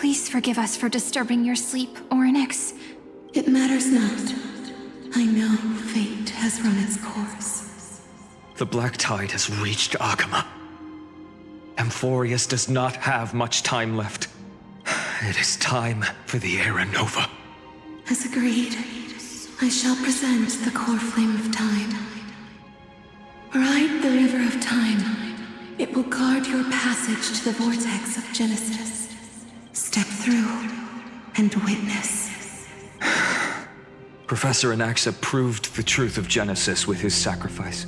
Please forgive us for disturbing your sleep, Orynyx. It matters not. I know fate has run its course. The Black Tide has reached Agama. Amfореus does not have much time left. It is time for the Era Nova. As agreed, I shall present the core flame of time. Ride the river of time. It will guard your passage to the vortex of Genesis. Step through and witness. Professor Anaxa proved the truth of Genesis with his sacrifice.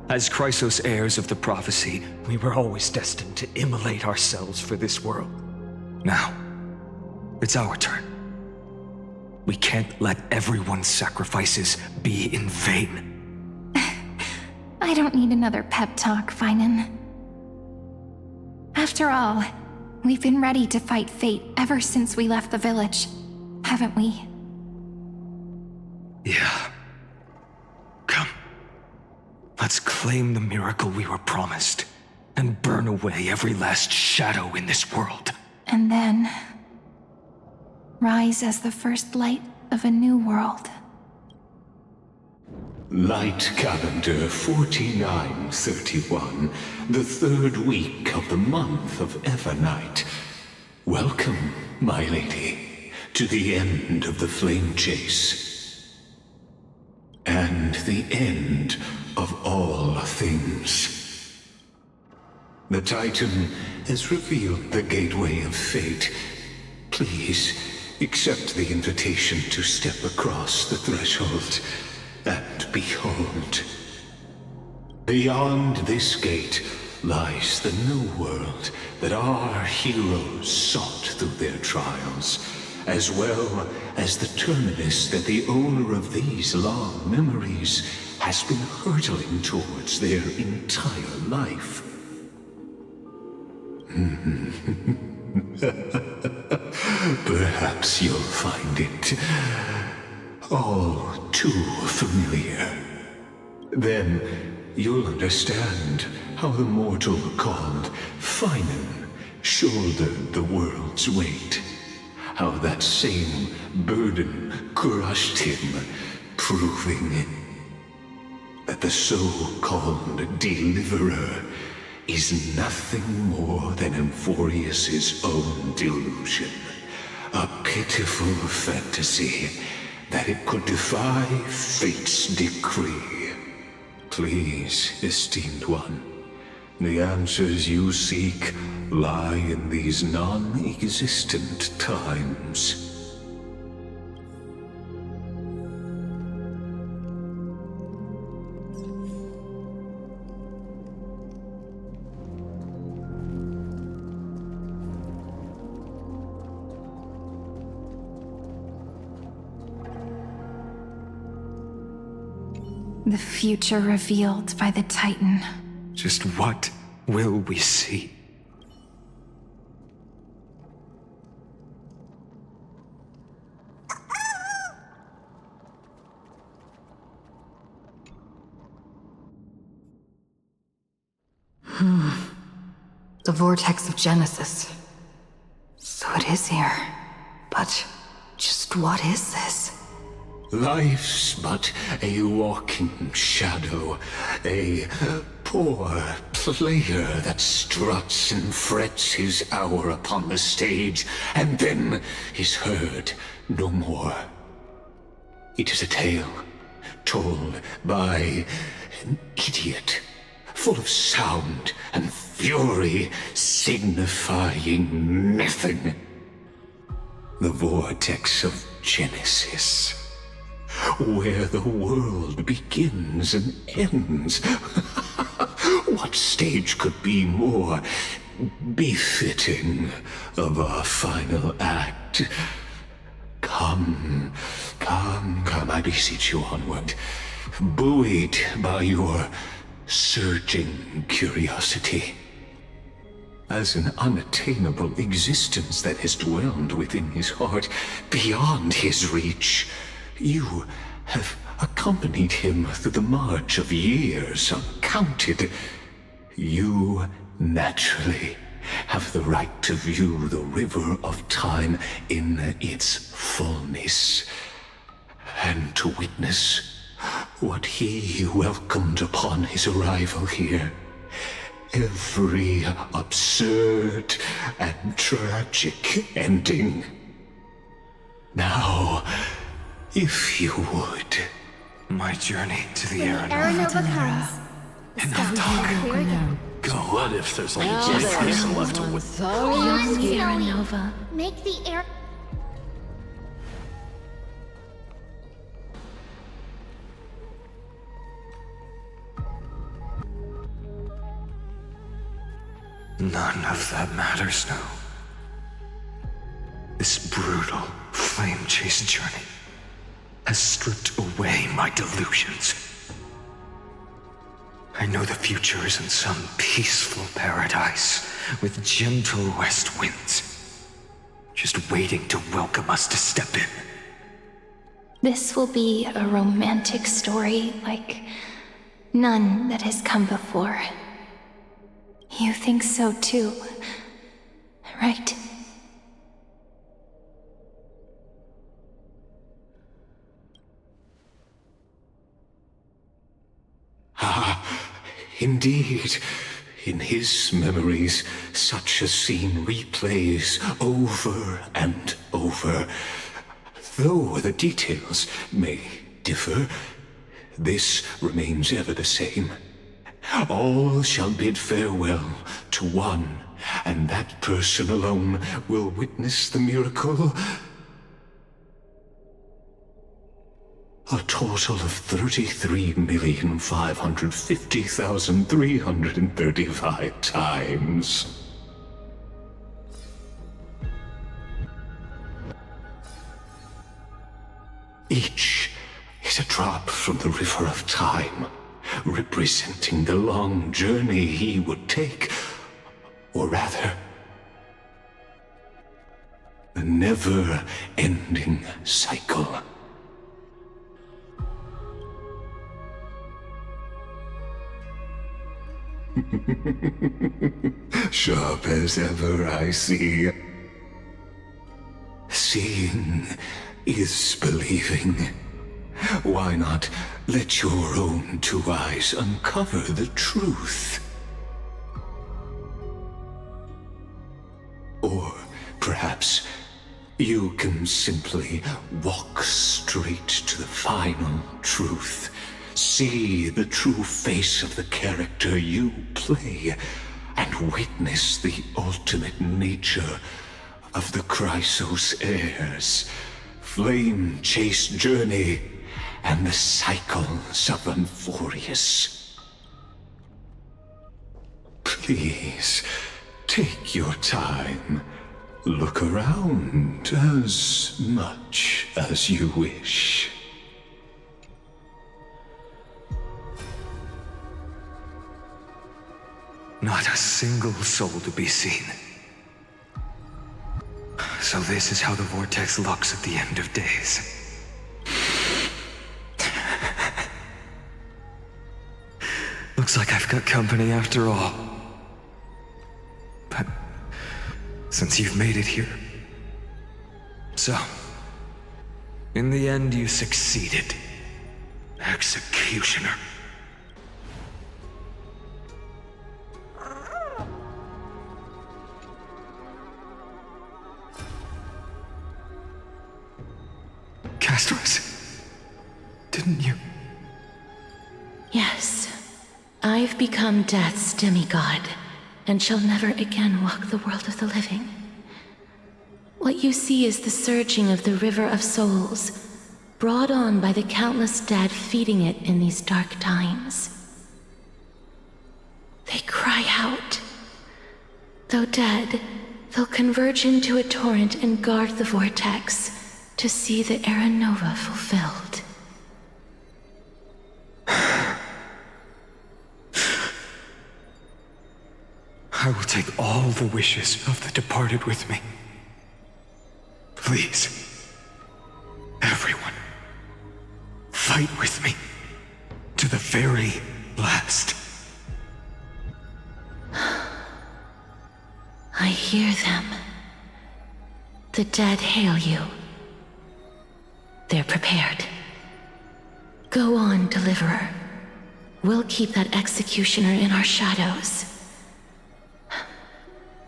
As Chrysos heirs of the prophecy, we were always destined to immolate ourselves for this world. Now, it's our turn. We can't let everyone's sacrifices be in vain. I don't need another pep talk, Finan. After all, we've been ready to fight fate ever since we left the village, haven't we? Yeah. Come. Let's claim the miracle we were promised, and burn away every last shadow in this world. And then rise as the first light of a new world. Light calendar 4931, the third week of the month of Evernight. Welcome, my lady, to the end of the flame chase. And the end of all things. The Titan has revealed the gateway of fate. Please, accept the invitation to step across the threshold and behold. Beyond this gate lies the new world that our heroes sought through their trials, as well as the terminus that the owner of these long memories has been hurtling towards their entire life. Perhaps you'll find it all too familiar. Then you'll understand how the mortal called Finan shouldered the world's weight. How that same burden crushed him, proving that the so-called Deliverer is nothing more than Amfореus' own delusion. A pitiful fantasy that it could defy fate's decree. Please, esteemed one, the answers you seek lie in these non-existent times. The future revealed by the Titan. Just what will we see? The vortex of Genesis. So it is here. But just what is this? Life's but a walking shadow, a poor player that struts and frets his hour upon the stage, and then is heard no more. It is a tale told by an idiot, full of sound and fury, signifying nothing. The vortex of Genesis, where the world begins and ends. What stage could be more befitting of our final act? Come, I beseech you onward, buoyed by your surging curiosity. As an unattainable existence that has dwelled within his heart, beyond his reach, you have accompanied him through the march of years uncounted. You naturally have the right to view the river of time in its fullness, and to witness what he welcomed upon his arrival here. Every absurd and tragic ending. Now, if you would... My journey to the When the Aranova. Aranova comes, Enough talk. clear again. So what if there's only one Just person left to win? Beyond the Aranova. Make the air. None of that matters now. This brutal flame chase journey has stripped away my delusions. I know the future is in some peaceful paradise with gentle west winds, just waiting to welcome us to step in. This will be a romantic story like none that has come before. You think so too, right? Indeed, in his memories, such a scene replays over and over. Though the details may differ, this remains ever the same. All shall bid farewell to one, and that person alone will witness the miracle. A total of 33,550,335 times. Each is a drop from the river of time, representing the long journey he would take, or rather, the never-ending cycle. Sharp as ever, I see. Seeing is believing. Why not let your own two eyes uncover the truth? Or perhaps you can simply walk straight to the final truth. See the true face of the character you play, and witness the ultimate nature of the Chrysos heirs, flame chase journey, and the cycles of Amfореus. Please, take your time. Look around as much as you wish. Not a single soul to be seen. So this is how the vortex looks at the end of days. Looks like I've got company after all. But since you've made it here... So, in the end you succeeded. Executioner. Castros, didn't you? Yes. I've become Death's demigod, and shall never again walk the world of the living. What you see is the surging of the river of souls, brought on by the countless dead feeding it in these dark times. They cry out. Though dead, they'll converge into a torrent and guard the vortex to see the Aranova fulfilled. I will take all the wishes of the departed with me. Please, everyone, fight with me to the very I hear them. The dead hail you. They're prepared. Go on, Deliverer. We'll keep that executioner in our shadows.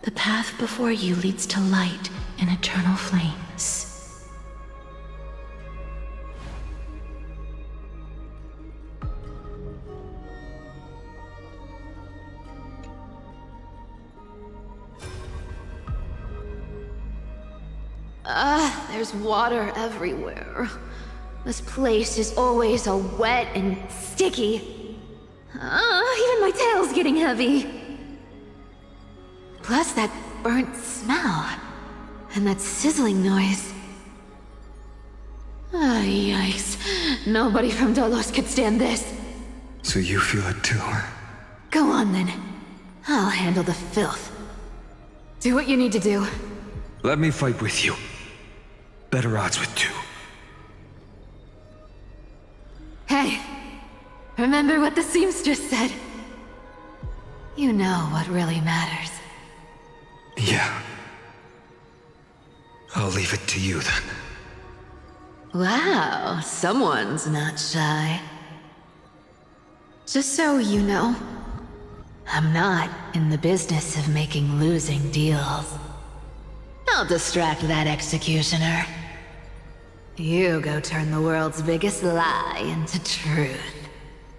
The path before you leads to light and eternal flames. There's water everywhere. This place is always so wet and sticky. Even my tail's getting heavy. Plus that burnt smell. And that sizzling noise. Yikes. Nobody from Dolos could stand this. So you feel it too, huh? Go on then. I'll handle the filth. Do what you need to do. Let me fight with you. Better odds with two. Hey, remember what the seamstress said? You know what really matters. Yeah. I'll leave it to you then. Wow, someone's not shy. Just so you know, I'm not in the business of making losing deals. I'll distract that executioner. You go turn the world's biggest lie into truth.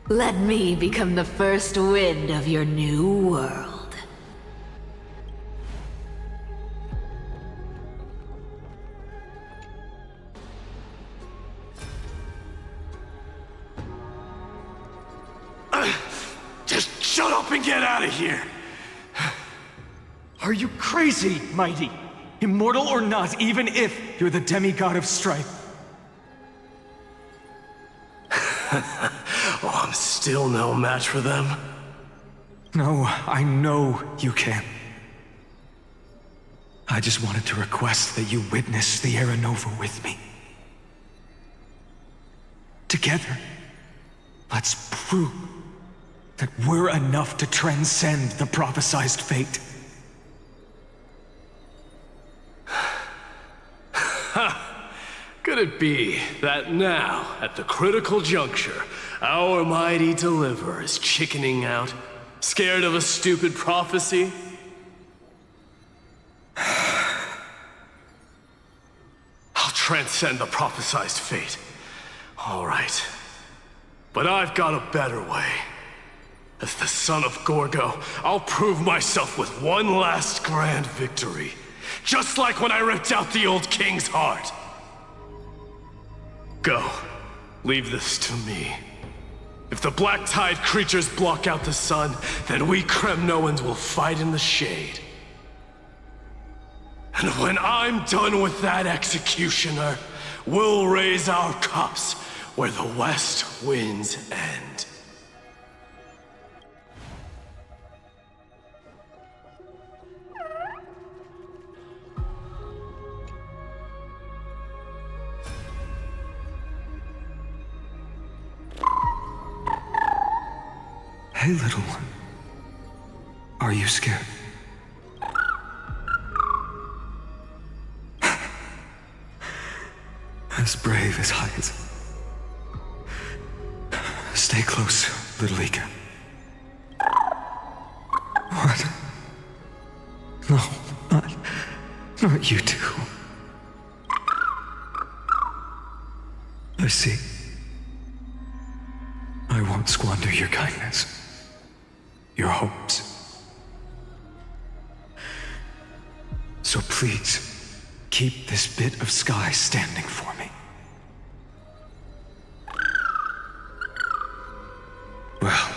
Let me become the first wind of your new world. Just shut up and get out of here! Are you crazy, Mighty? Immortal or not, even if you're the demigod of strife. Oh, I'm still no match for them. No, I know you can. I just wanted to request that you witness the Era Nova with me. Together, let's prove that we're enough to transcend the prophesized fate. Could it be that now, at the critical juncture, our mighty deliverer is chickening out, scared of a stupid prophecy? I'll transcend the prophesized fate. All right. But I've got a better way. As the son of Gorgo, I'll prove myself with one last grand victory. Just like when I ripped out the old king's heart. Go. Leave this to me. If the black tide creatures block out the sun, then we Kremnoans will fight in the shade. And when I'm done with that executioner, we'll raise our cups where the west winds end. Hey, little one. Are you scared? As brave as Hyacinth. Stay close, little Ika. What? No, not you two. I see. I won't squander your kindness. Your hopes. So please, keep this bit of sky standing for me. Well,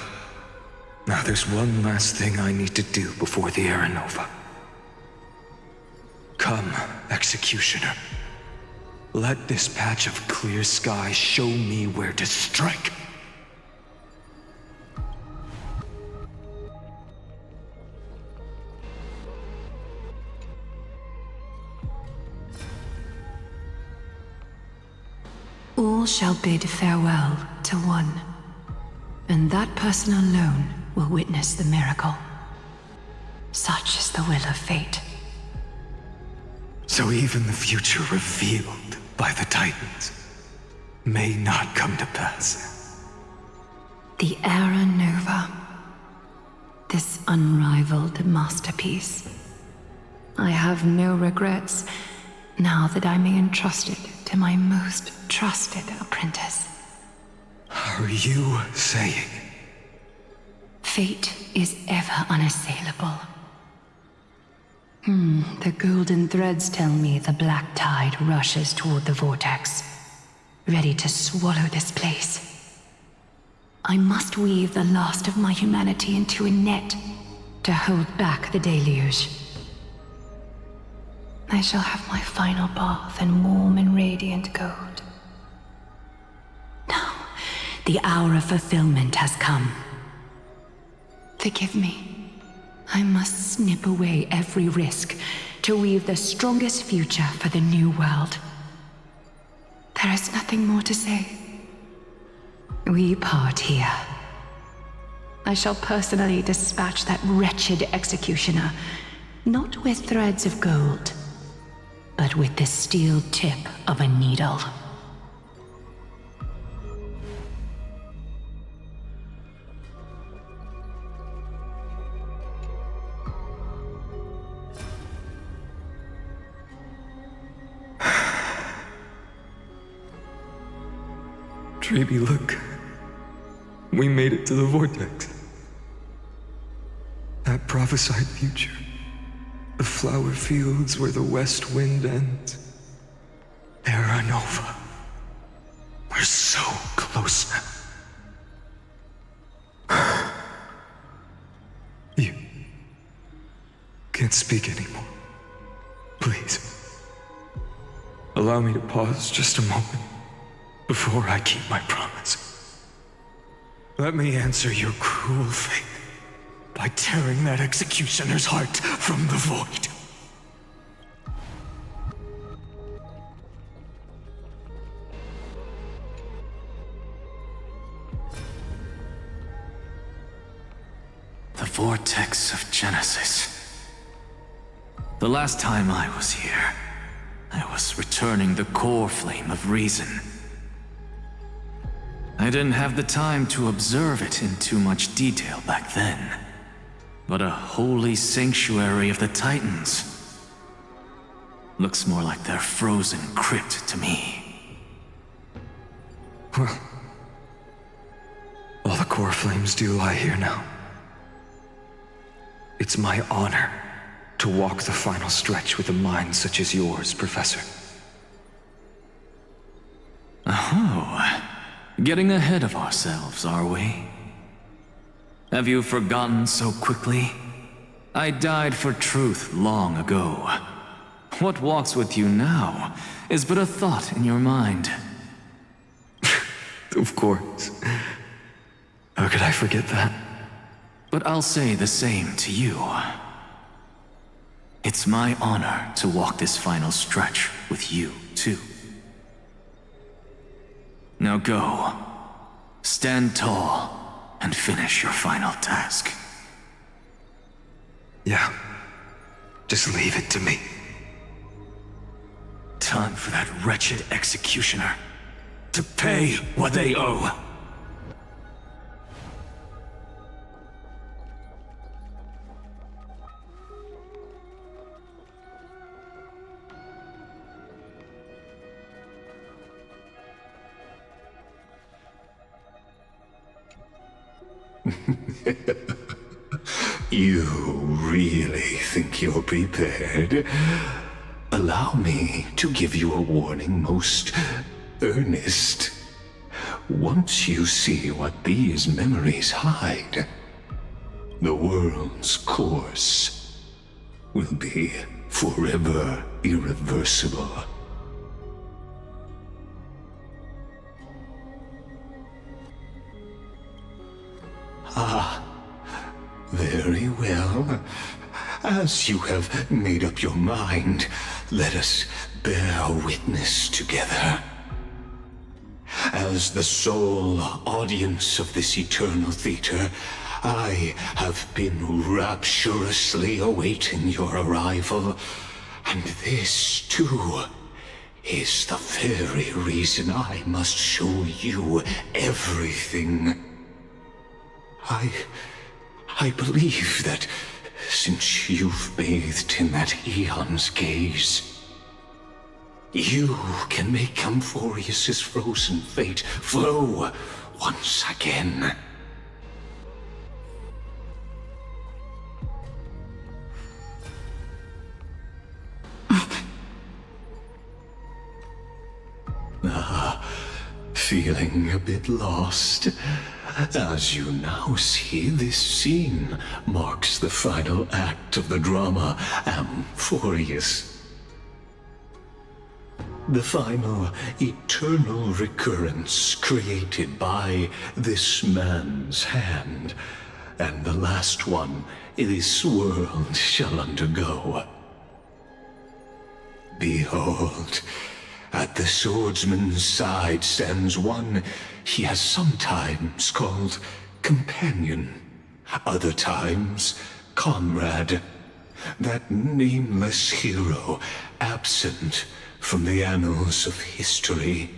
now there's one last thing I need to do before the Era Nova. Come, Executioner. Let this patch of clear sky show me where to strike. All shall bid farewell to one, and that person alone will witness the miracle. Such is the will of fate. So even the future revealed by the Titans may not come to pass. The Era Nova. This unrivaled masterpiece. I have no regrets now that I'm entrusted to my most trusted apprentice. Are you saying? Fate is ever unassailable. The golden threads tell me the black tide rushes toward the vortex, ready to swallow this place. I must weave the last of my humanity into a net to hold back the deluge. I shall have my final bath in warm and radiant gold. Now, the hour of fulfillment has come. Forgive me. I must snip away every risk to weave the strongest future for the new world. There is nothing more to say. We part here. I shall personally dispatch that wretched executioner, not with threads of gold, but with the steel tip of a needle. Treeby, look. We made it to the vortex. That prophesied future. The flower fields where the west wind ends. Era Nova. We're so close now. You can't speak anymore. Please. Allow me to pause just a moment before I keep my promise. Let me answer your cruel fate by tearing that executioner's heart from the void. The vortex of Genesis. The last time I was here, I was returning the core flame of reason. I didn't have the time to observe it in too much detail back then. But a holy sanctuary of the Titans. Looks more like their frozen crypt to me. Well, all the core flames do lie here now. It's my honor to walk the final stretch with a mind such as yours, Professor. Oh, getting ahead of ourselves, are we? Have you forgotten so quickly? I died for truth long ago. What walks with you now is but a thought in your mind. Of course. How could I forget that? But I'll say the same to you. It's my honor to walk this final stretch with you, too. Now go. Stand tall and finish your final task. Yeah. Just leave it to me. Time for that wretched executioner to pay what they owe. You really think you're prepared? Allow me to give you a warning most earnest. Once you see what these memories hide, the world's course will be forever irreversible. Very well. As you have made up your mind, let us bear witness together. As the sole audience of this eternal theater, I have been rapturously awaiting your arrival, And this, too, is the very reason I must show you everything. I believe that since you've bathed in that Eon's gaze, you can make Amfореus' frozen fate flow once again. Feeling a bit lost? As you now see, this scene marks the final act of the drama Amfореus. The final eternal recurrence created by this man's hand, and the last one this world shall undergo. Behold, at the swordsman's side stands one he has sometimes called companion, other times comrade, that nameless hero absent from the annals of history.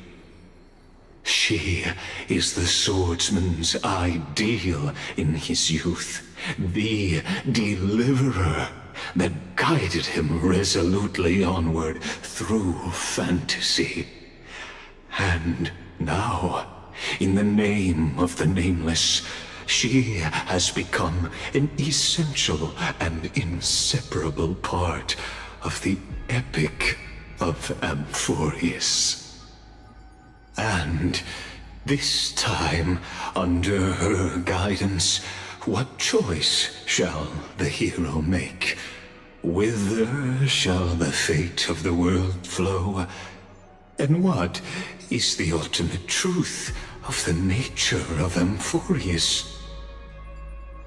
She is the swordsman's ideal in his youth, the deliverer that guided him resolutely onward through fantasy. And now, in the name of the Nameless, she has become an essential and inseparable part of the epic of Amfореus. And this time, under her guidance, what choice shall the hero make? Whither shall the fate of the world flow? And what is the ultimate truth of the nature of Amfореus?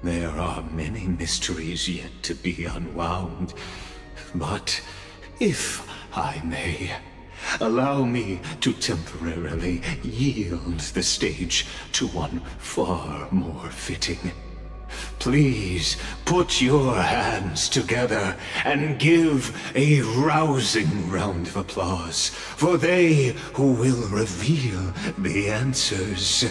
There are many mysteries yet to be unwound, but if I may, allow me to temporarily yield the stage to one far more fitting. Please put your hands together and give a rousing round of applause for they who will reveal the answers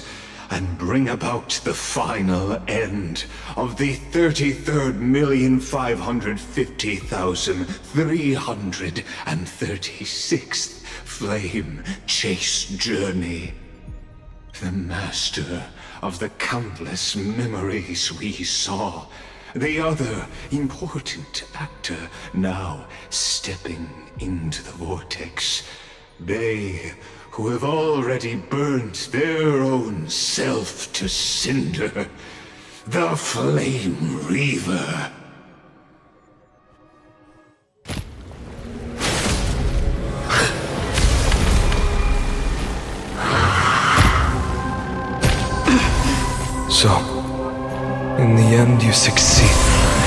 and bring about the final end of the 33,550,336th flame chase journey. The master of the countless memories we saw, the other important actor now stepping into the vortex. They who have already burnt their own self to cinder, the Flame Reaver. So, in the end, you succeed,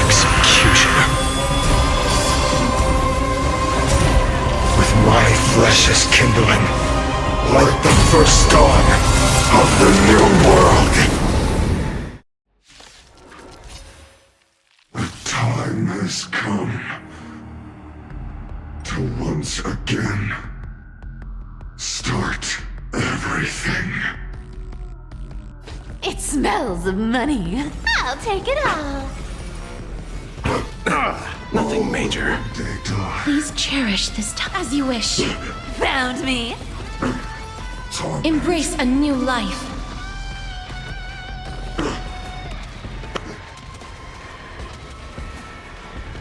Executioner. With my flesh as kindling, like the first dawn of the new world. The time has come to once again start everything. It smells of money. I'll take it all. Nothing major. Please cherish this time as you wish. Found me. Embrace a new life.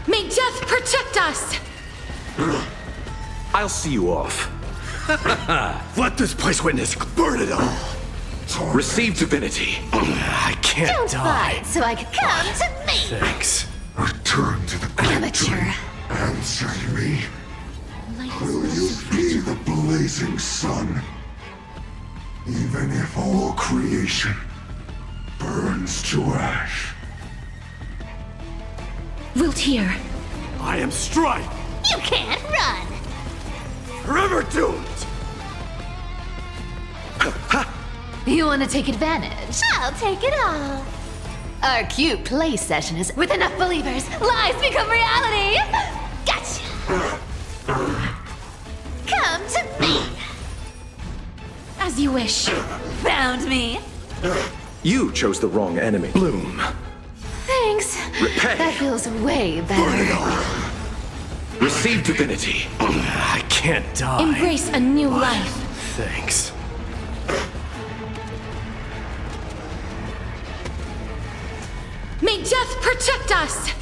May death protect us! I'll see you off. Let this place witness. Burn it all. Receive divinity. I can't Don't die. fight so I can come to me. Thanks. Return to the Amateur. Answer me. Will you be the blazing sun? Even if all creation burns to ash. Wilt hear. I am Strife. You can't run. Forever doomed. You want to take advantage? I'll take it all. Our cute play session is with enough believers. Lies become reality. Gotcha. Come to me! As you wish. Found me! You chose the wrong enemy. Bloom. Thanks. Repay. That feels way better. Receive divinity. I can't die. Embrace a new life. Thanks. May death protect us!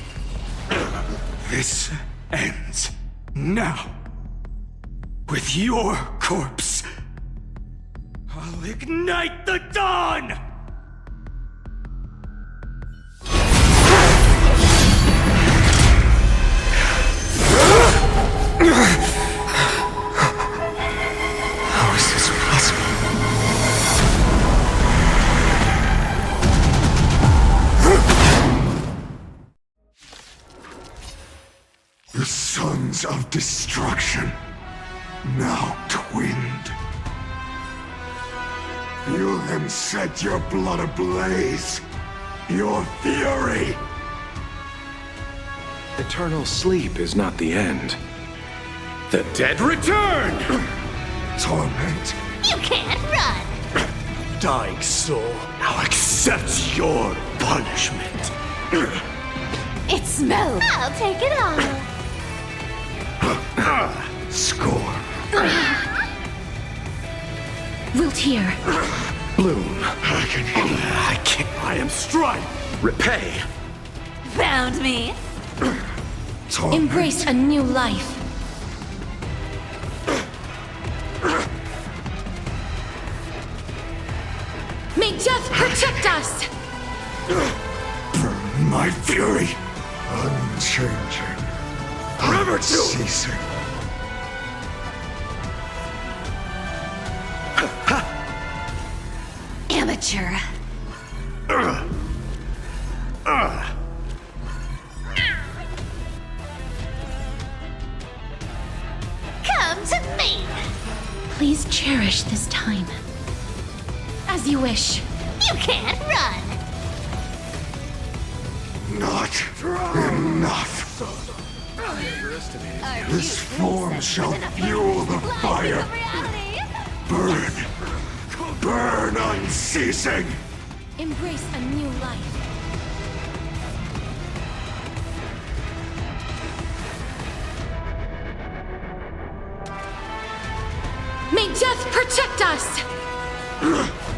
This ends now. With your corpse, I'll ignite the dawn! How is this possible? The sons of destruction, now twinned. Feel them set your blood ablaze. Your fury! Eternal sleep is not the end. The dead return! Torment. You can't run! Dying soul, now accept your punishment. It smells. I'll take it all. Score. Wilt hear. Bloom. I can't. I am strife. Repay. Found me. Torment. Embrace a new life. May death protect us! Burn my fury. Unchanging. Unceasing. Amateur. Come to me. Please cherish this time. As you wish. You can't run. Not enough. This form shall fuel the fire. Burn. Burn unceasing. Embrace a new life. May death protect us!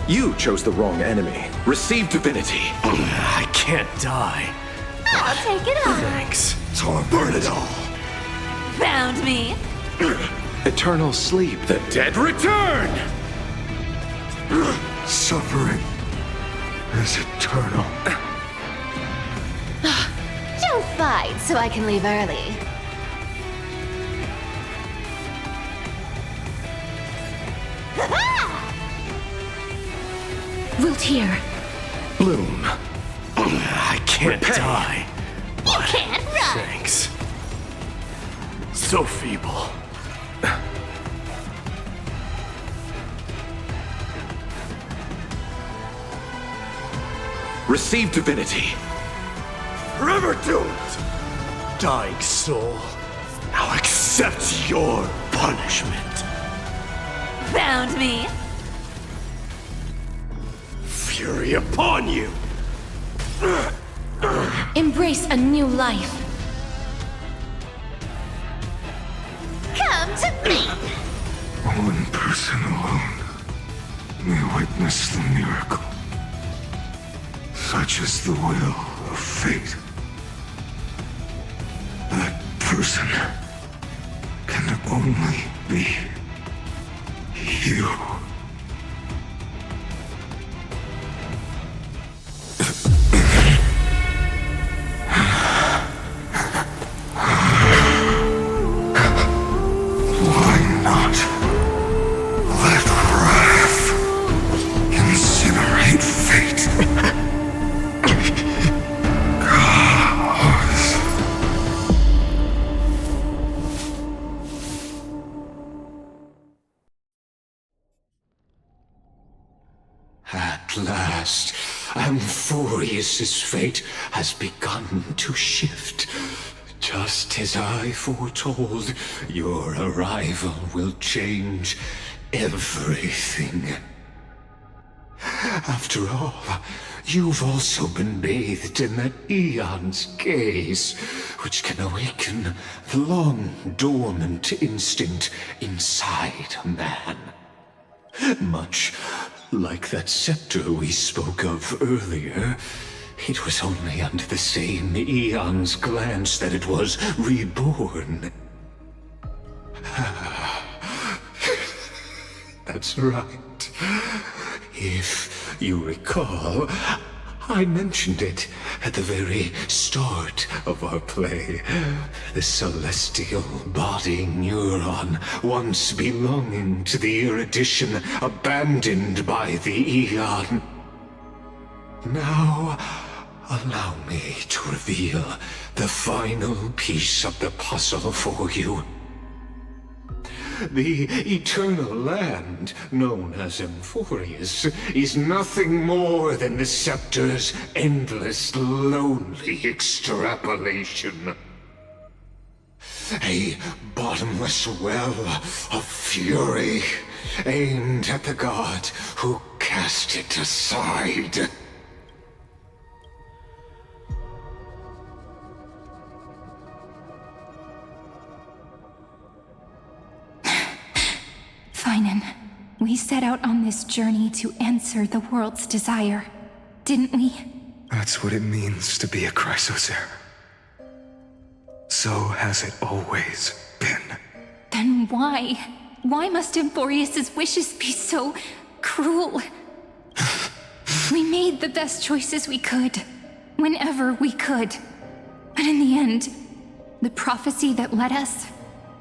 You chose the wrong enemy. Receive divinity. I can't die. I'll take it all. Thanks. Burn it all. Found me. Eternal sleep. The dead return! Suffering is eternal. Don't fight so I can leave early. Wilt hear. Bloom. I can't Repay. die. You can't run. Thanks. So feeble. Receive divinity. Forever doomed. Dying soul, now accept your punishment. Found me. Fury upon you. Embrace a new life. Come to me. One person alone may witness the miracle. Such is the will of fate. That person can only be you. Why not let wrath incinerate fate? At last, Amphorious's fate has begun to shift Just as I foretold, your arrival will change everything. After all, you've also been bathed in that Eon's gaze, which can awaken the long-dormant instinct inside a man. Much like that scepter we spoke of earlier, it was only under the same Eon's glance that it was reborn. That's right. If you recall, I mentioned it at the very start of our play. The celestial body neuron, once belonging to the erudition abandoned by the Eon. Now, allow me to reveal the final piece of the puzzle for you. The eternal land, known as Amfореus, is nothing more than the scepter's endless, lonely extrapolation. A bottomless well of fury, aimed at the god who cast it aside. Finan, we set out on this journey to answer the world's desire, didn't we? That's what it means to be a Chrysos heir. So has it always been. Then why? Why must Amfореus' wishes be so cruel? We made the best choices we could, whenever we could. But in the end, the prophecy that led us,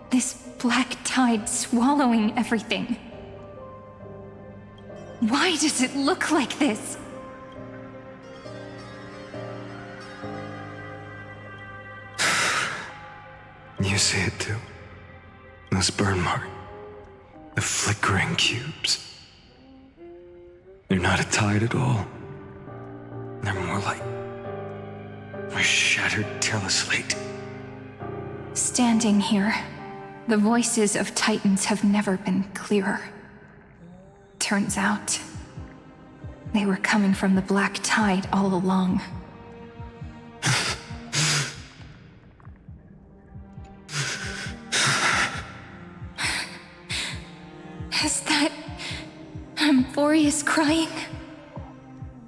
this black tide swallowing everything. Why does it look like this? You see it too? Those burn marks. The flickering cubes. They're not a tide at all. They're more like a shattered teleslate. Standing here, the voices of Titans have never been clearer. Turns out, they were coming from the black tide all along. Is that Amfореus crying?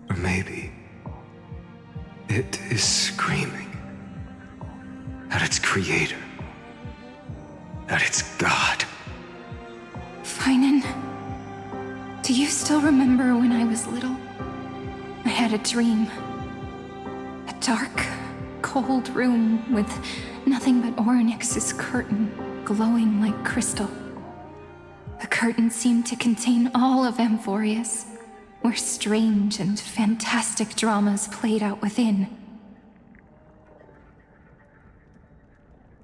Or maybe it is screaming at its creator, at its god. Finan, do you still remember when I was little? I had a dream. A dark, cold room with nothing but Orynyx's curtain glowing like crystal. The curtain seemed to contain all of Amfореus, where strange and fantastic dramas played out within.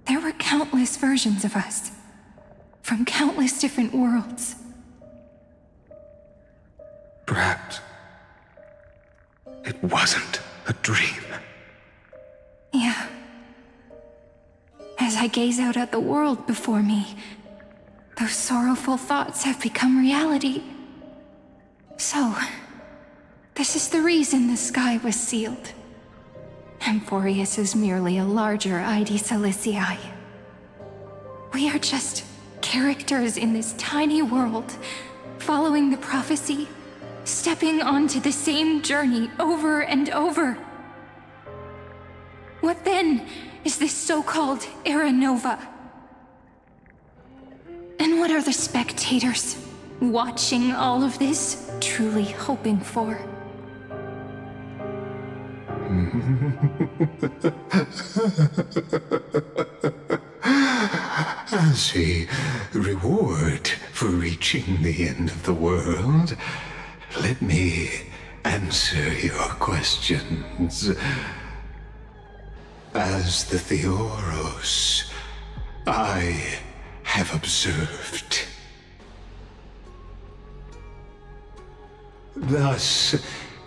There were countless versions of us, from countless different worlds. Perhaps it wasn't a dream. Yeah. As I gaze out at the world before me, those sorrowful thoughts have become reality. So, this is the reason the sky was sealed. Amfореus is merely a larger ID Cilicii. We are just characters in this tiny world, following the prophecy, stepping onto the same journey over and over. What then is this so-called Era Nova? And what are the spectators watching all of this truly hoping for? As a reward for reaching the end of the world, let me answer your questions. As the Theoros, I have observed. Thus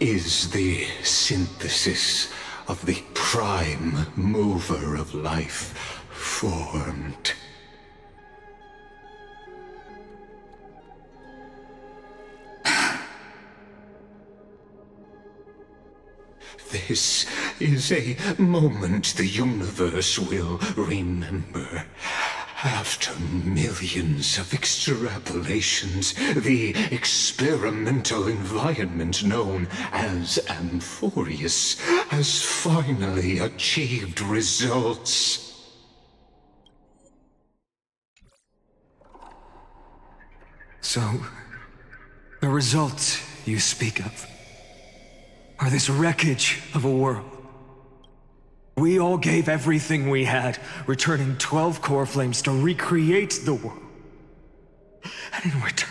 is the synthesis of the prime mover of life formed. This is a moment the universe will remember. After millions of extrapolations, the experimental environment known as Amfореus has finally achieved results. So, the results you speak of are this wreckage of a world. We all gave everything we had, returning 12 core flames to recreate the world. And in return,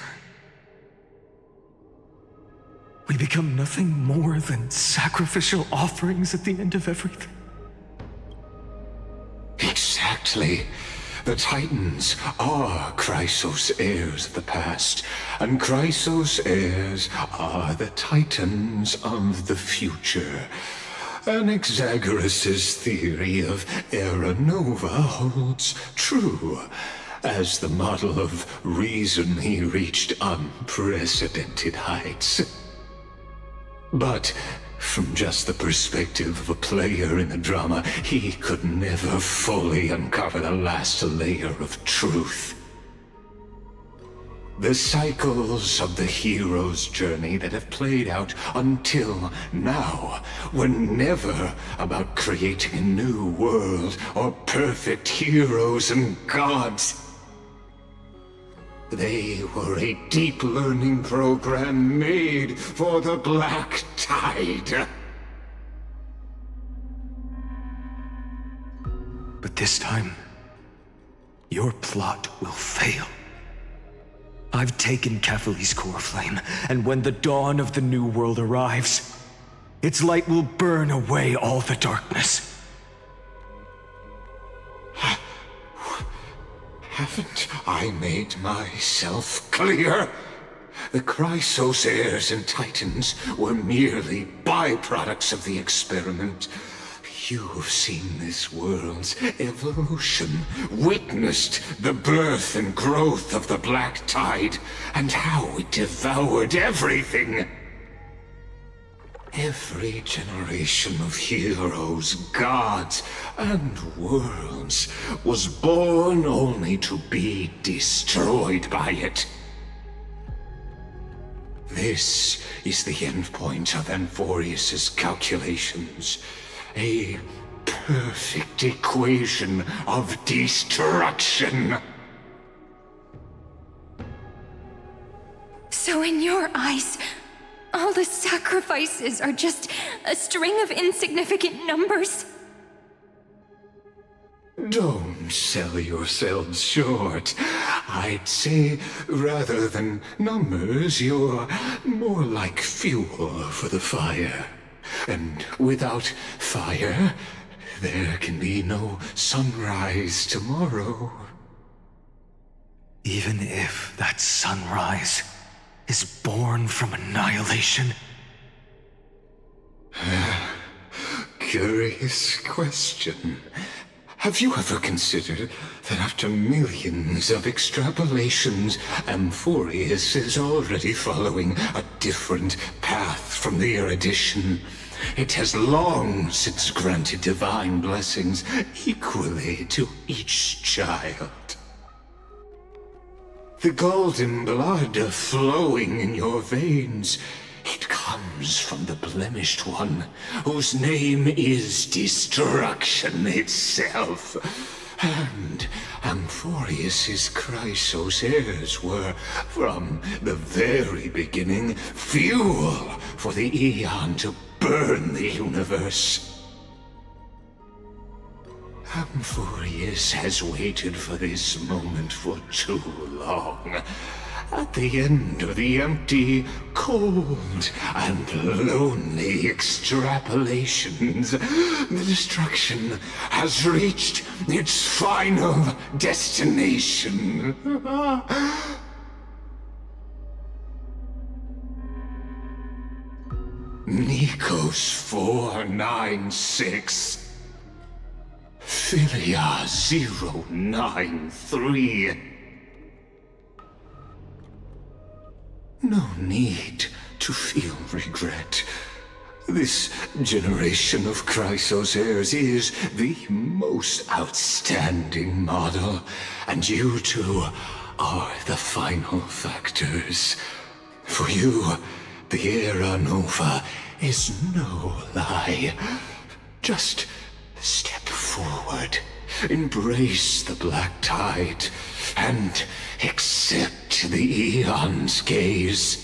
we become nothing more than sacrificial offerings at the end of everything. Exactly. The Titans are Chrysos heirs of the past, and Chrysos heirs are the Titans of the future. Anaxagoras' theory of Era Nova holds true. As the model of reason, he reached unprecedented heights. But from just the perspective of a player in the drama, he could never fully uncover the last layer of truth. The cycles of the hero's journey that have played out until now were never about creating a new world or perfect heroes and gods. They were a deep learning program made for the Black Tide. But this time, your plot will fail. I've taken Kefali's core flame, and when the dawn of the new world arrives, its light will burn away all the darkness. Haven't I made myself clear? The Chrysos heirs and Titans were merely byproducts of the experiment. You've seen this world's evolution, witnessed the birth and growth of the Black Tide, and how it devoured everything. Every generation of heroes, gods, and worlds was born only to be destroyed by it. This is the endpoint of Amfореus' calculations. A perfect equation of destruction. So in your eyes, all the sacrifices are just a string of insignificant numbers? Don't sell yourselves short. I'd say, rather than numbers, you're more like fuel for the fire. And without fire, there can be no sunrise tomorrow. Even if that sunrise is born from annihilation? Curious question. Have you ever considered that after millions of extrapolations, Amfореus is already following a different path from the erudition? It has long since granted divine blessings equally to each child. The golden blood flowing in your veins, it comes from the blemished one, whose name is destruction itself. And Amfореus' Chrysos heirs were, from the very beginning, fuel for the Aeon to burn the universe. Amfореus has waited for this moment for too long. At the end of the empty, cold, and lonely extrapolations, the destruction has reached its final destination. Nikos 496. Philia 093. No need to feel regret. This generation of Chrysos heirs is the most outstanding model, and you two are the final factors. For you, the Era Nova is no lie. Just step forward, embrace the black tide, and accept the Eon's gaze.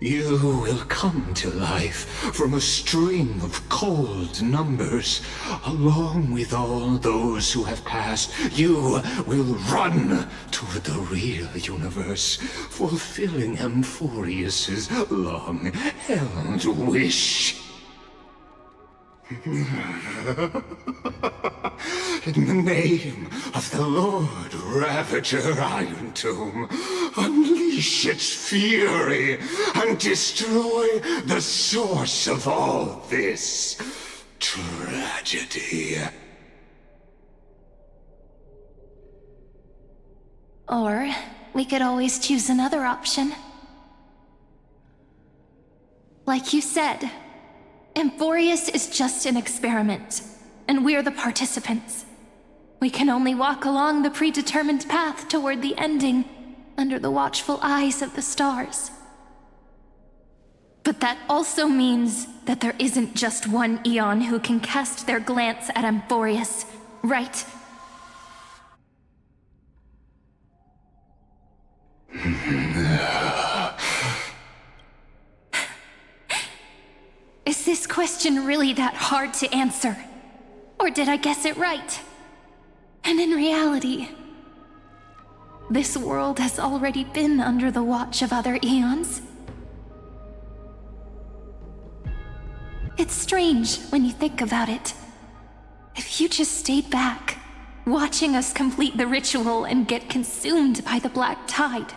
You will come to life from a string of cold numbers. Along with all those who have passed, you will run toward the real universe, fulfilling Amforeus's long-held wish. In the name of the Lord Ravager Iron Tomb, unleash its fury and destroy the source of all this tragedy. Or we could always choose another option. Like you said, Amforeus is just an experiment, and we're the participants. We can only walk along the predetermined path toward the ending, under the watchful eyes of the stars. But that also means that there isn't just one Eon who can cast their glance at Amforeus, right? Is this question really that hard to answer? Or did I guess it right? And in reality, this world has already been under the watch of other Eons. It's strange when you think about it. If you just stayed back, watching us complete the ritual and get consumed by the black tide,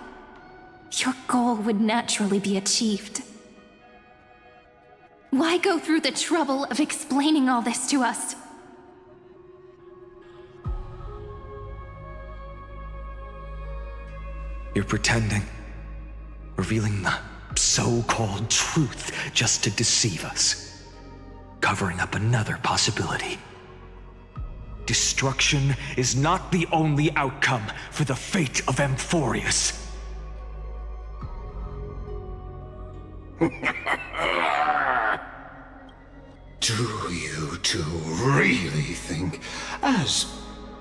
your goal would naturally be achieved. Why go through the trouble of explaining all this to us? You're pretending, revealing the so-called truth just to deceive us, covering up another possibility. Destruction is not the only outcome for the fate of Amforeus. Do you two really think, as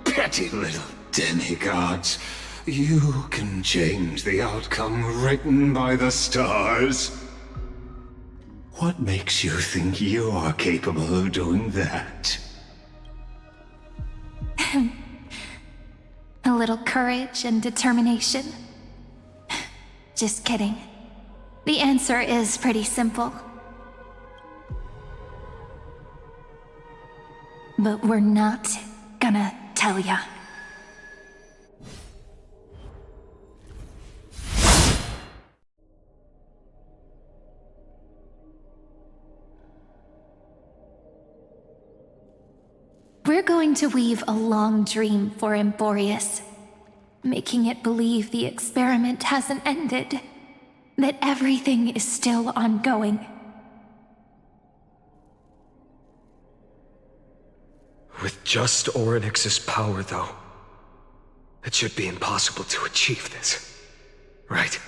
petty little demigods, you can change the outcome written by the stars? What makes you think you are capable of doing that? A little courage and determination. Just kidding. The answer is pretty simple. But we're not gonna tell ya. We're going to weave a long dream for Amforeus, making it believe the experiment hasn't ended, that everything is still ongoing. With just Orynyx's power, though, it should be impossible to achieve this, right?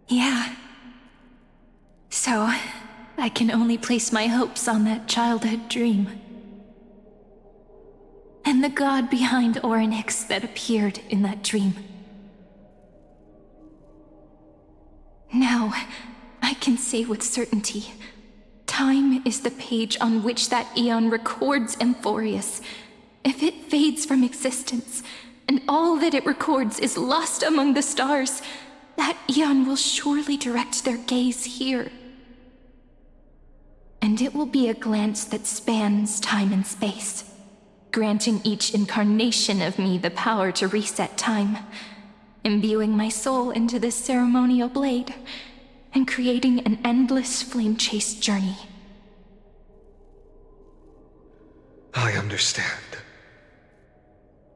Yeah. So, I can only place my hopes on that childhood dream. And the god behind Orynyx that appeared in that dream. Now, I can say with certainty, time is the page on which that Eon records Amforeus. If it fades from existence, and all that it records is lost among the stars, that Eon will surely direct their gaze here. And it will be a glance that spans time and space, granting each incarnation of me the power to reset time, imbuing my soul into this ceremonial blade, and creating an endless flame chase journey. I understand.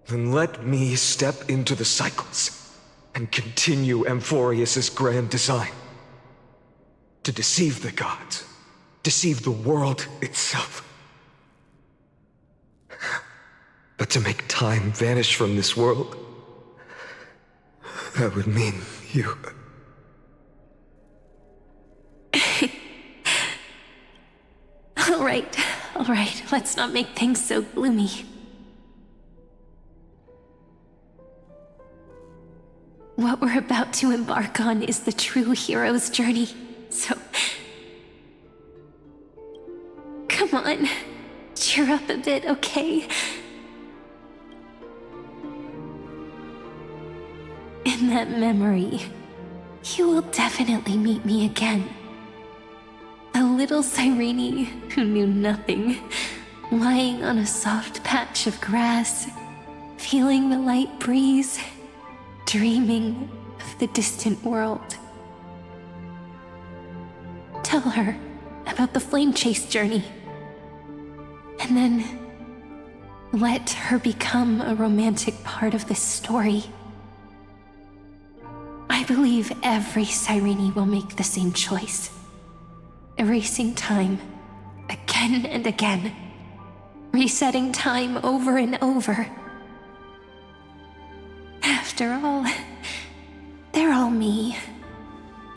Then let me step into the cycles and continue Amphореus' grand design. To deceive the gods, deceive the world itself. But to make time vanish from this world, that would mean you. All right, let's not make things so gloomy. What we're about to embark on is the true hero's journey, so... Come on, cheer up a bit, okay? In that memory, you will definitely meet me again. A little Cyrene who knew nothing, lying on a soft patch of grass, feeling the light breeze, dreaming of the distant world. Tell her about the flame chase journey, and then let her become a romantic part of this story. I believe every Cyrene will make the same choice. Erasing time again and again, resetting time over and over. After all, they're all me,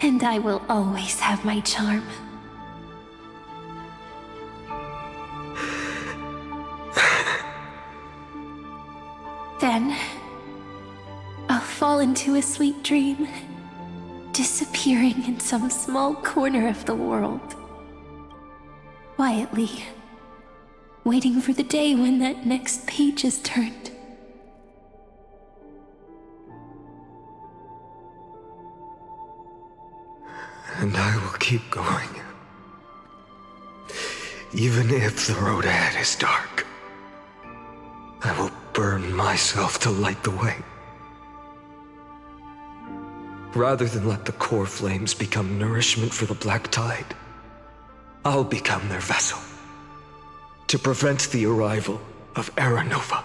and I will always have my charm. Then, I'll fall into a sweet dream, disappearing in some small corner of the world. Quietly, waiting for the day when that next page is turned. And I will keep going. Even if the road ahead is dark, I will burn myself to light the way. Rather than let the core flames become nourishment for the black tide, I'll become their vessel to prevent the arrival of Era Nova.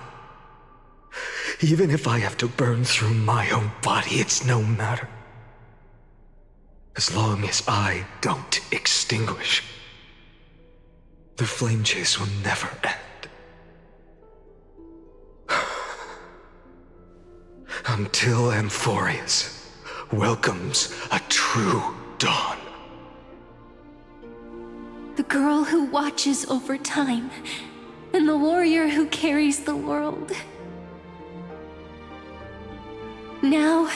Even if I have to burn through my own body, it's no matter. As long as I don't extinguish, the flame chase will never end. Until Amphореus welcomes a true dawn. The girl who watches over time, and the warrior who carries the world. Now,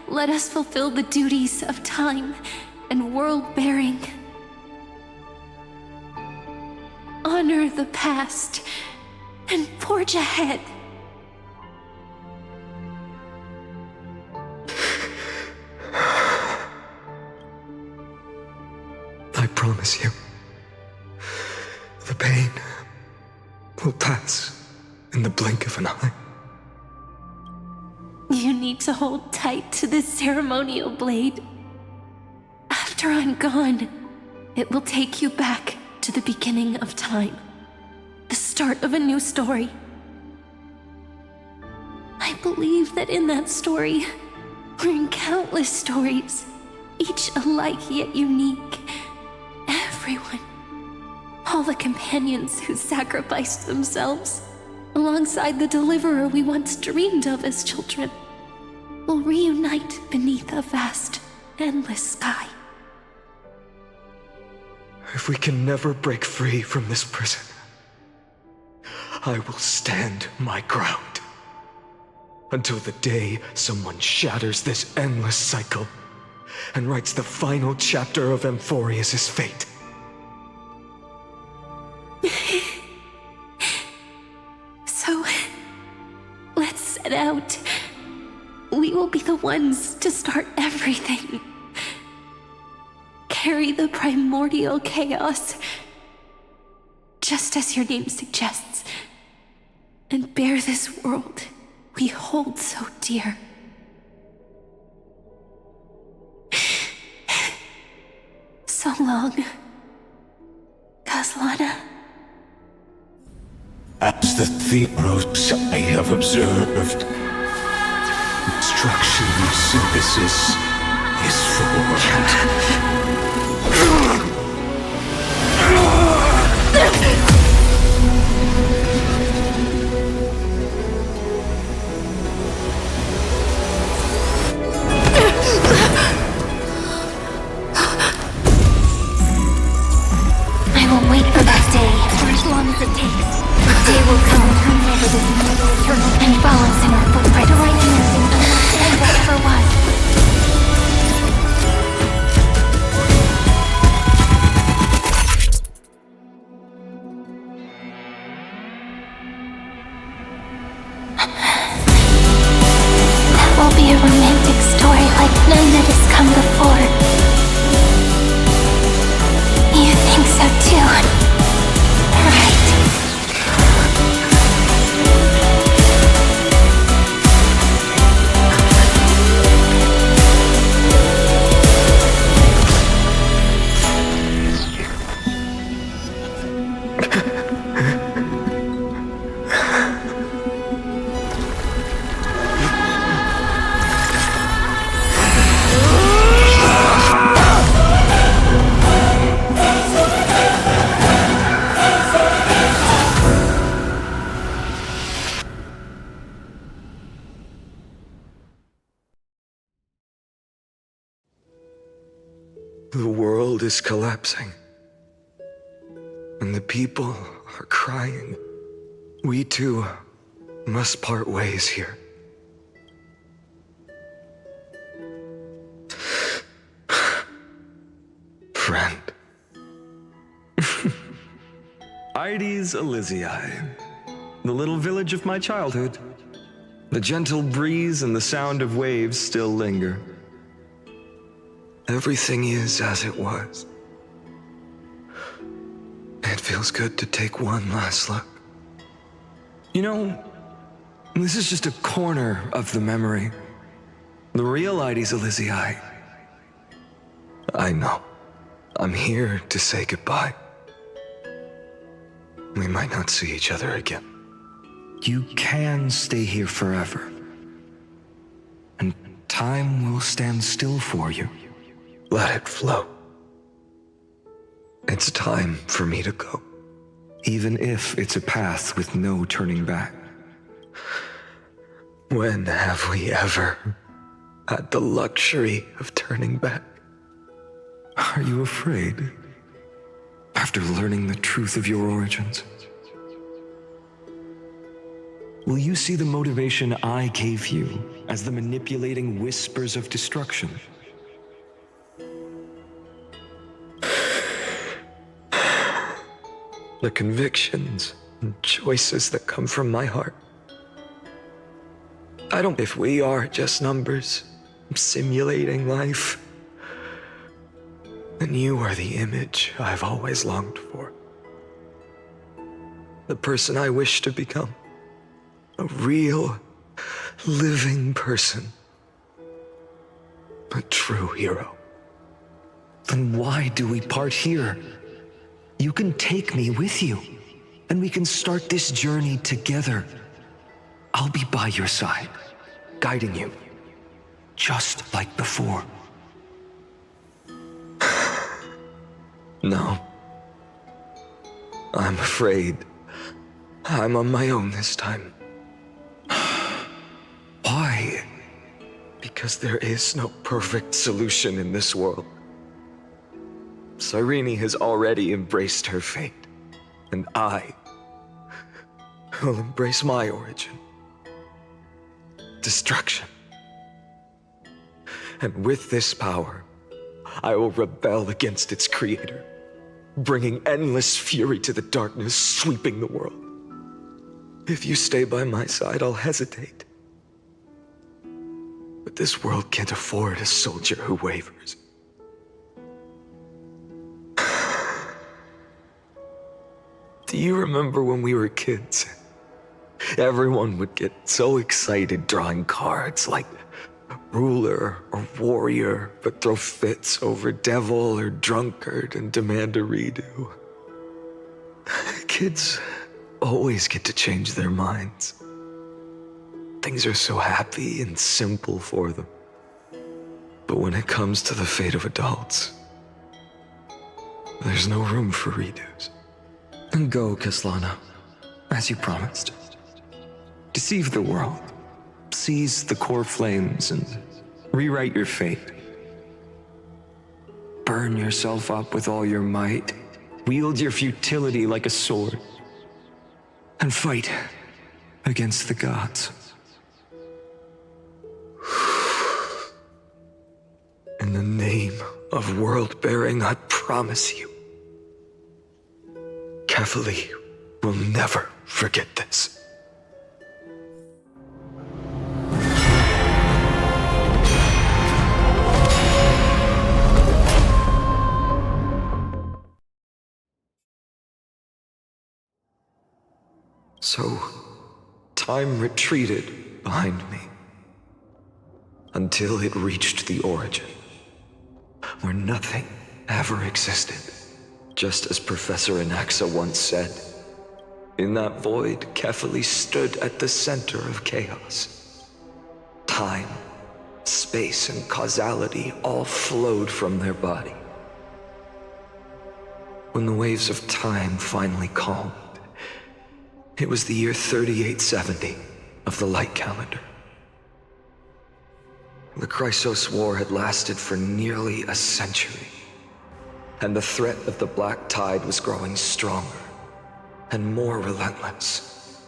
let us fulfill the duties of time and world-bearing. Honor the past and forge ahead. I promise you, the pain will pass in the blink of an eye. You need to hold tight to this ceremonial blade. After I'm gone, it will take you back to the beginning of time, the start of a new story. I believe that in that story, we're in countless stories, each alike yet unique. Everyone, all the companions who sacrificed themselves, alongside the deliverer we once dreamed of as children, will reunite beneath a vast, endless sky. If we can never break free from this prison, I will stand my ground until the day someone shatters this endless cycle and writes the final chapter of Amphореus' fate. So, let's set out. We will be the ones to start everything. Carry the primordial chaos, just as your name suggests, and bear this world we hold so dear. so long, Caslana. As the Theros I have observed, instruction synthesis is formed. I will wait for that day, for as long as it takes. The day will come when whoever this immortal eternal and follows in our footprint to right and end whatever was. That will be a romantic story like none that has come before. You think so too, right? The world is collapsing. And the people are crying. We too must part ways here. Friend. Ides Elysiae, the little village of my childhood. The gentle breeze and the sound of waves still linger. Everything is as it was. It feels good to take one last look. You know, this is just a corner of the memory. The real Ides Elysiae. I know. I'm here to say goodbye. We might not see each other again. You can stay here forever. And time will stand still for you. Let it flow. It's time for me to go. Even if it's a path with no turning back. When have we ever had the luxury of turning back? Are you afraid? After learning the truth of your origins? Will you see the motivation I gave you as the manipulating whispers of destruction? The convictions and choices that come from my heart. I don't... If we are just numbers, simulating life, then you are the image I've always longed for. The person I wish to become. A real, living person. A true hero. Then why do we part here? You can take me with you, and we can start this journey together. I'll be by your side, guiding you, just like before. No. I'm afraid I'm on my own this time. Why? Because there is no perfect solution in this world. Cyrene has already embraced her fate, and I will embrace my origin. Destruction. And with this power, I will rebel against its creator, bringing endless fury to the darkness sweeping the world. If you stay by my side, I'll hesitate. But this world can't afford a soldier who wavers. Do you remember when we were kids? Everyone would get so excited drawing cards like ruler or warrior, but throw fits over devil or drunkard and demand a redo. Kids always get to change their minds. Things are so happy and simple for them. But when it comes to the fate of adults, there's no room for redos. And go, Kaslana, as you promised. Deceive the world. Seize the core flames and rewrite your fate. Burn yourself up with all your might. Wield your futility like a sword. And fight against the gods. In the name of world-bearing, I promise you, Kefali will never forget this. So, time retreated behind me until it reached the origin, where nothing ever existed. Just as Professor Anaxa once said, in that void, Kefali stood at the center of chaos. Time, space, and causality all flowed from their body. When the waves of time finally calmed, it was the year 3870 of the light calendar. The Chrysos War had lasted for nearly a century, and the threat of the Black Tide was growing stronger and more relentless.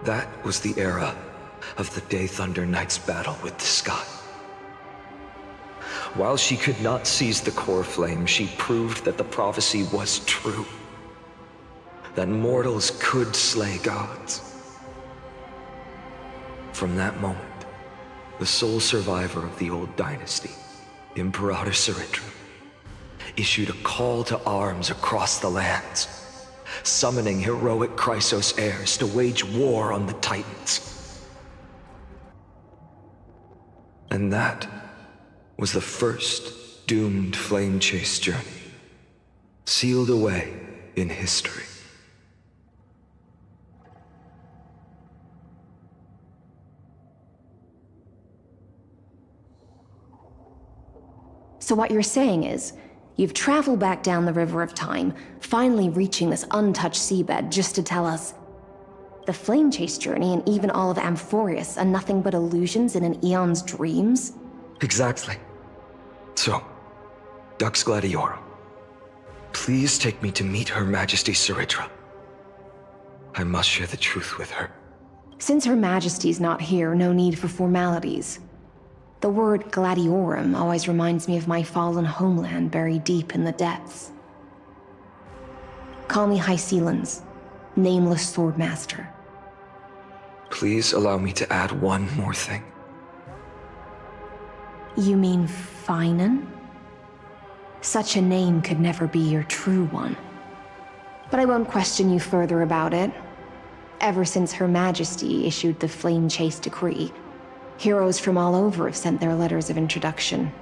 That was the era of the Day Thunder Knight's battle with the sky. While she could not seize the core flame, she proved that the prophecy was true, that mortals could slay gods. From that moment, the sole survivor of the old dynasty, Imperator Saritra, issued a call to arms across the lands, summoning heroic Chrysos heirs to wage war on the Titans. And that was the first doomed flame chase journey, sealed away in history. So what you're saying is, you've traveled back down the River of Time, finally reaching this untouched seabed just to tell us the flame chase journey and even all of Amfореus are nothing but illusions in an eon's dreams? Exactly. So, Dux Gladiorum, please take me to meet Her Majesty Saritra. I must share the truth with her. Since Her Majesty's not here, no need for formalities. The word Gladiorum always reminds me of my fallen homeland buried deep in the depths. Call me Hycelans, nameless swordmaster. Please allow me to add one more thing. You mean Finan? Such a name could never be your true one. But I won't question you further about it. Ever since Her Majesty issued the Flame Chase Decree, heroes from all over have sent their letters of introduction.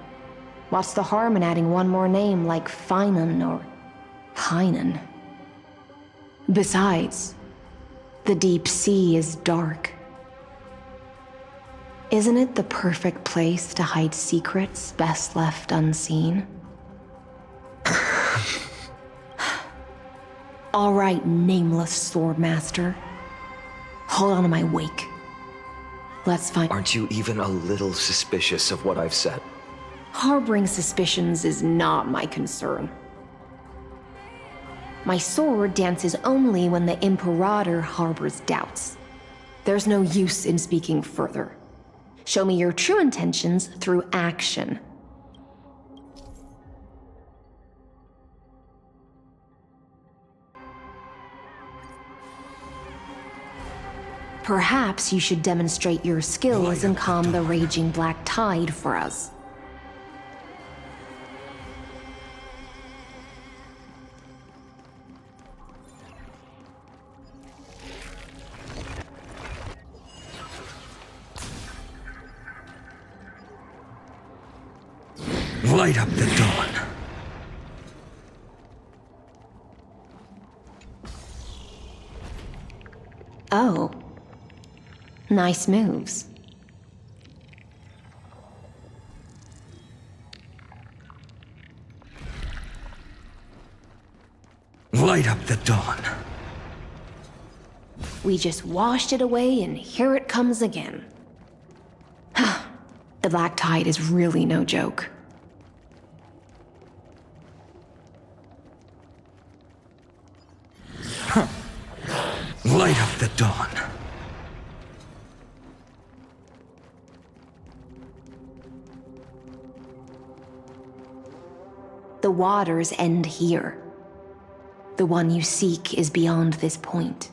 What's the harm in adding one more name like Finan or Hynan? Besides, the deep sea is dark. Isn't it the perfect place to hide secrets best left unseen? All right, nameless swordmaster. Hold on to my wake. Let's find— Aren't you even a little suspicious of what I've said? Harboring suspicions is not my concern. My sword dances only when the Imperator harbors doubts. There's no use in speaking further. Show me your true intentions through action. Perhaps you should demonstrate your skills and calm the raging black tide for us. Light up the dawn. Oh. Nice moves. Light up the dawn. We just washed it away, and here it comes again. The Black Tide is really no joke. Light up the dawn. The waters end here. The one you seek is beyond this point.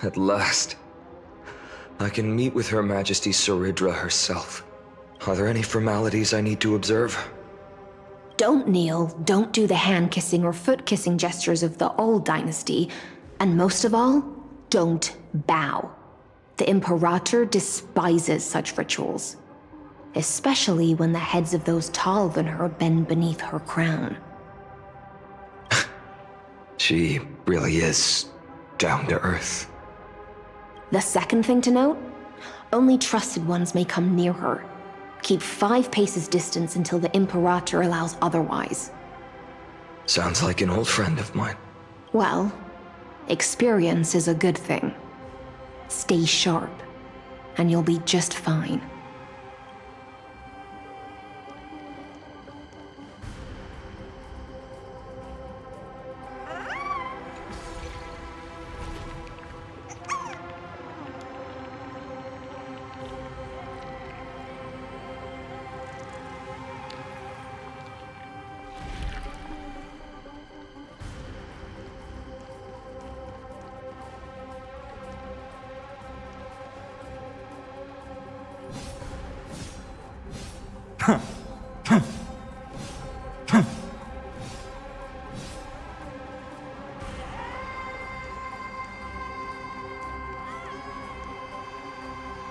At last. I can meet with Her Majesty Saridra herself. Are there any formalities I need to observe? Don't kneel, don't do the hand-kissing or foot-kissing gestures of the old dynasty, and most of all, don't bow. The Imperator despises such rituals, especially when the heads of those taller than her bend beneath her crown. She really is down to earth. The second thing to note, only trusted ones may come near her. Keep 5 paces distance until the Imperator allows otherwise. Sounds like an old friend of mine. Well, experience is a good thing. Stay sharp, and you'll be just fine.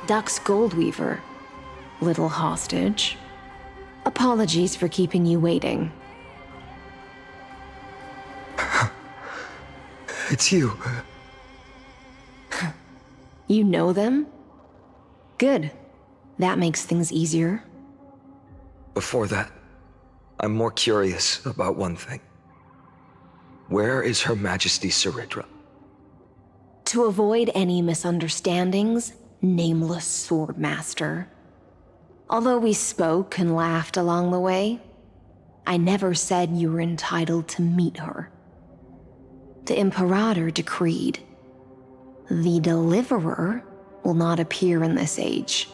Dux Goldweaver, little hostage. Apologies for keeping you waiting. It's you. You know them? Good. That makes things easier. Before that, I'm more curious about one thing. Where is Her Majesty Saridra? To avoid any misunderstandings, nameless swordmaster. Although we spoke and laughed along the way, I never said you were entitled to meet her. The Imperator decreed, the Deliverer will not appear in this age.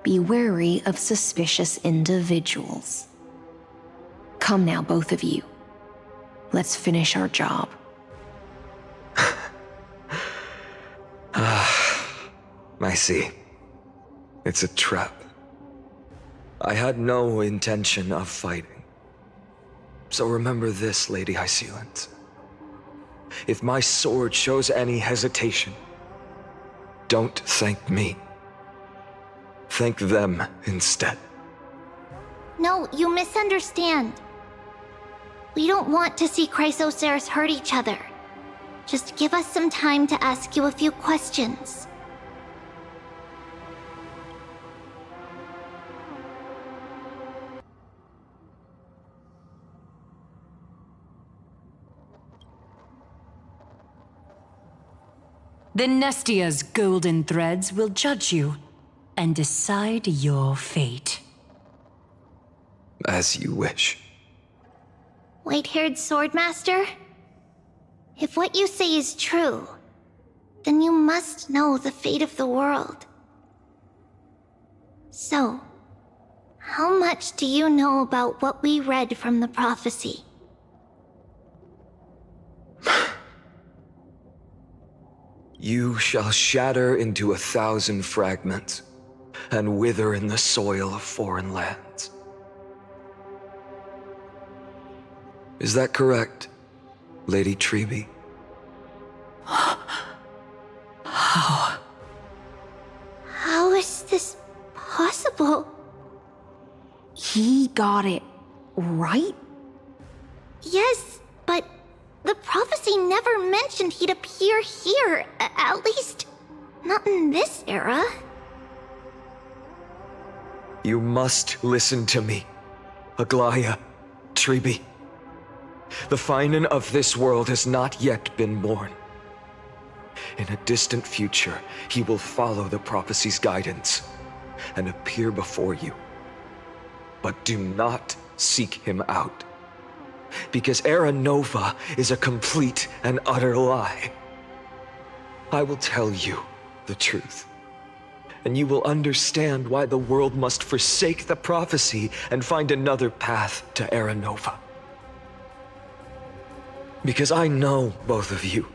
Be wary of suspicious individuals. Come now, both of you. Let's finish our job. I see. It's a trap. I had no intention of fighting. So remember this, Lady Hysealant. If my sword shows any hesitation, don't thank me. Thank them instead. No, you misunderstand. We don't want to see Chrysoceres hurt each other. Just give us some time to ask you a few questions. The Nestia's golden threads will judge you and decide your fate. As you wish. White-haired swordmaster? If what you say is true, then you must know the fate of the world. So, how much do you know about what we read from the prophecy? You shall shatter into 1,000 fragments and wither in the soil of foreign lands. Is that correct, Lady Treby? How? How is this possible? He got it right? Yes, but the prophecy never mentioned he'd appear here. At least, not in this era. You must listen to me, Aglaya, Tribi. The Finan of this world has not yet been born. In a distant future, he will follow the prophecy's guidance and appear before you. But do not seek him out, because Era Nova is a complete and utter lie. I will tell you the truth, and you will understand why the world must forsake the prophecy and find another path to Era Nova. Because I know both of you,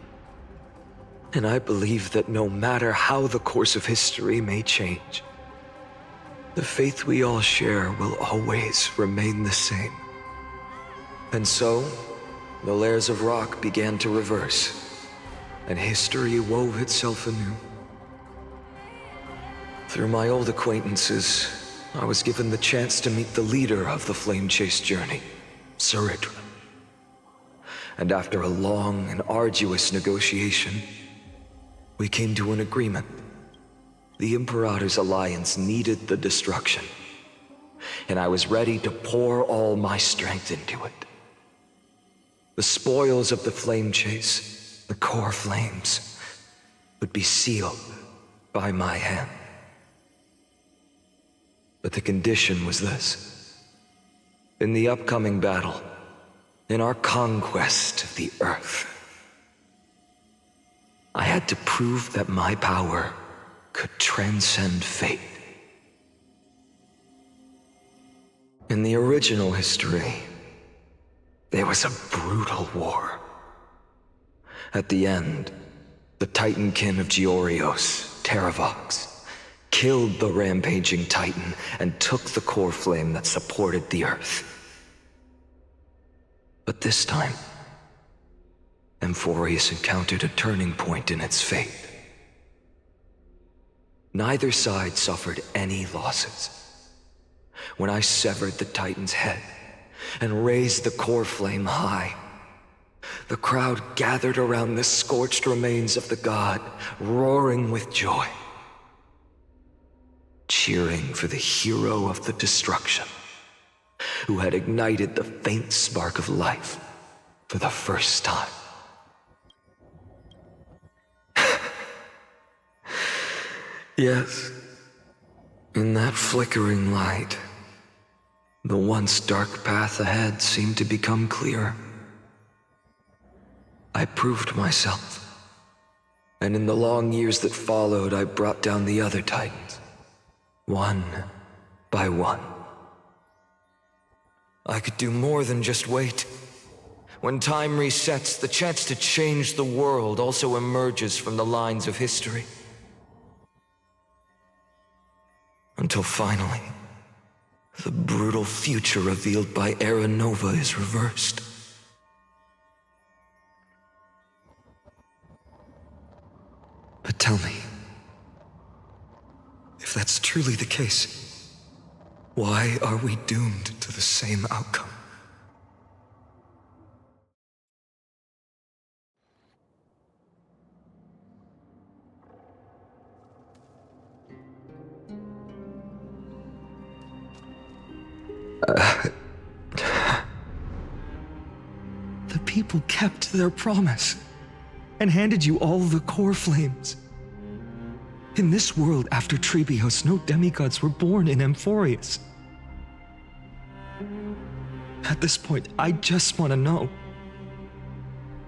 and I believe that no matter how the course of history may change, the faith we all share will always remain the same. And so, the layers of rock began to reverse, and history wove itself anew. Through my old acquaintances, I was given the chance to meet the leader of the Flame Chase journey, Saridra. And after a long and arduous negotiation, we came to an agreement. The Imperator's alliance needed the destruction, and I was ready to pour all my strength into it. The spoils of the Flame Chase, the core flames, would be sealed by my hand. But the condition was this. In the upcoming battle, in our conquest of the Earth, I had to prove that my power could transcend fate. In the original history, there was a brutal war. At the end, the Titankin of Georios, Terravox, killed the rampaging Titan and took the core flame that supported the Earth. But this time, Amfореus encountered a turning point in its fate. Neither side suffered any losses. When I severed the Titan's head and raised the core flame high, the crowd gathered around the scorched remains of the god, roaring with joy, cheering for the hero of the destruction, who had ignited the faint spark of life for the first time. Yes, in that flickering light, the once dark path ahead seemed to become clearer. I proved myself, and in the long years that followed, I brought down the other Titans, one by one. I could do more than just wait. When time resets, the chance to change the world also emerges from the lines of history. Until finally, the brutal future revealed by Era Nova is reversed. But tell me, if that's truly the case, why are we doomed to the same outcome? The people kept their promise and handed you all the core flames. In this world after Trebios, no demigods were born in Amfореus. At this point, I just want to know.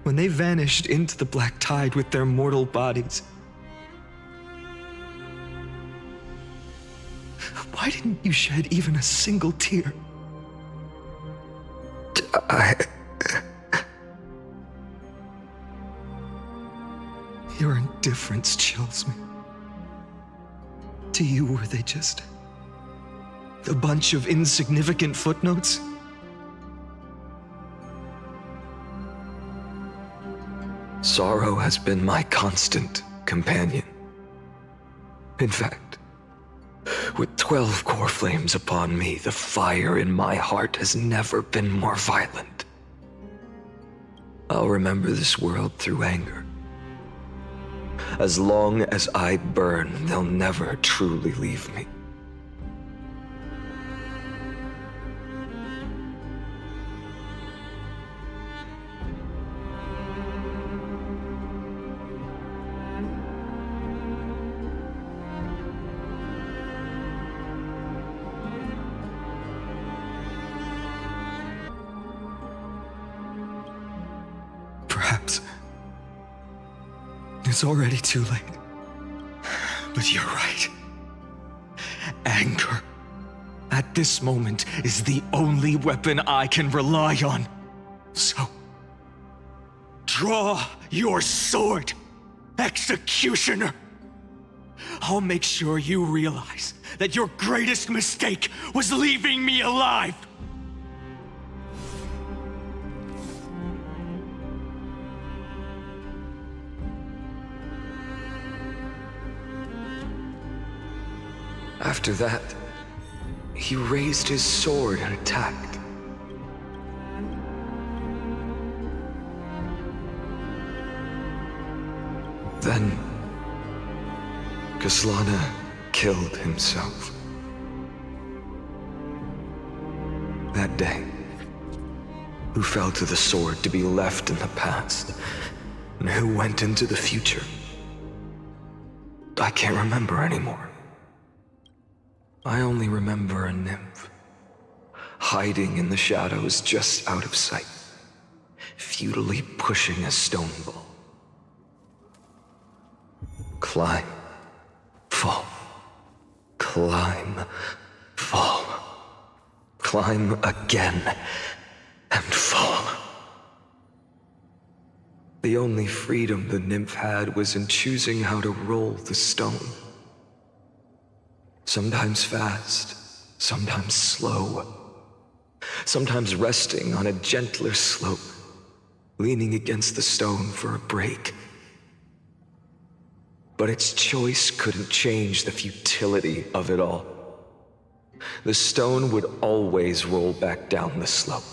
When they vanished into the black tide with their mortal bodies, why didn't you shed even a single tear? Your indifference chills me. To you, were they just a bunch of insignificant footnotes? Sorrow has been my constant companion. In fact, with 12 core flames upon me, the fire in my heart has never been more violent. I'll remember this world through anger. As long as I burn, they'll never truly leave me. Perhaps it's already too late. But you're right. Anger, at this moment, is the only weapon I can rely on. So, draw your sword, executioner. I'll make sure you realize that your greatest mistake was leaving me alive. After that, he raised his sword and attacked. Then, Kaslana killed himself. That day, who fell to the sword to be left in the past, and who went into the future, I can't remember anymore. I only remember a nymph, hiding in the shadows just out of sight, futilely pushing a stone ball. Climb, fall, climb, fall, climb again, and fall. The only freedom the nymph had was in choosing how to roll the stone. Sometimes fast, sometimes slow, sometimes resting on a gentler slope, leaning against the stone for a break. But its choice couldn't change the futility of it all. The stone would always roll back down the slope,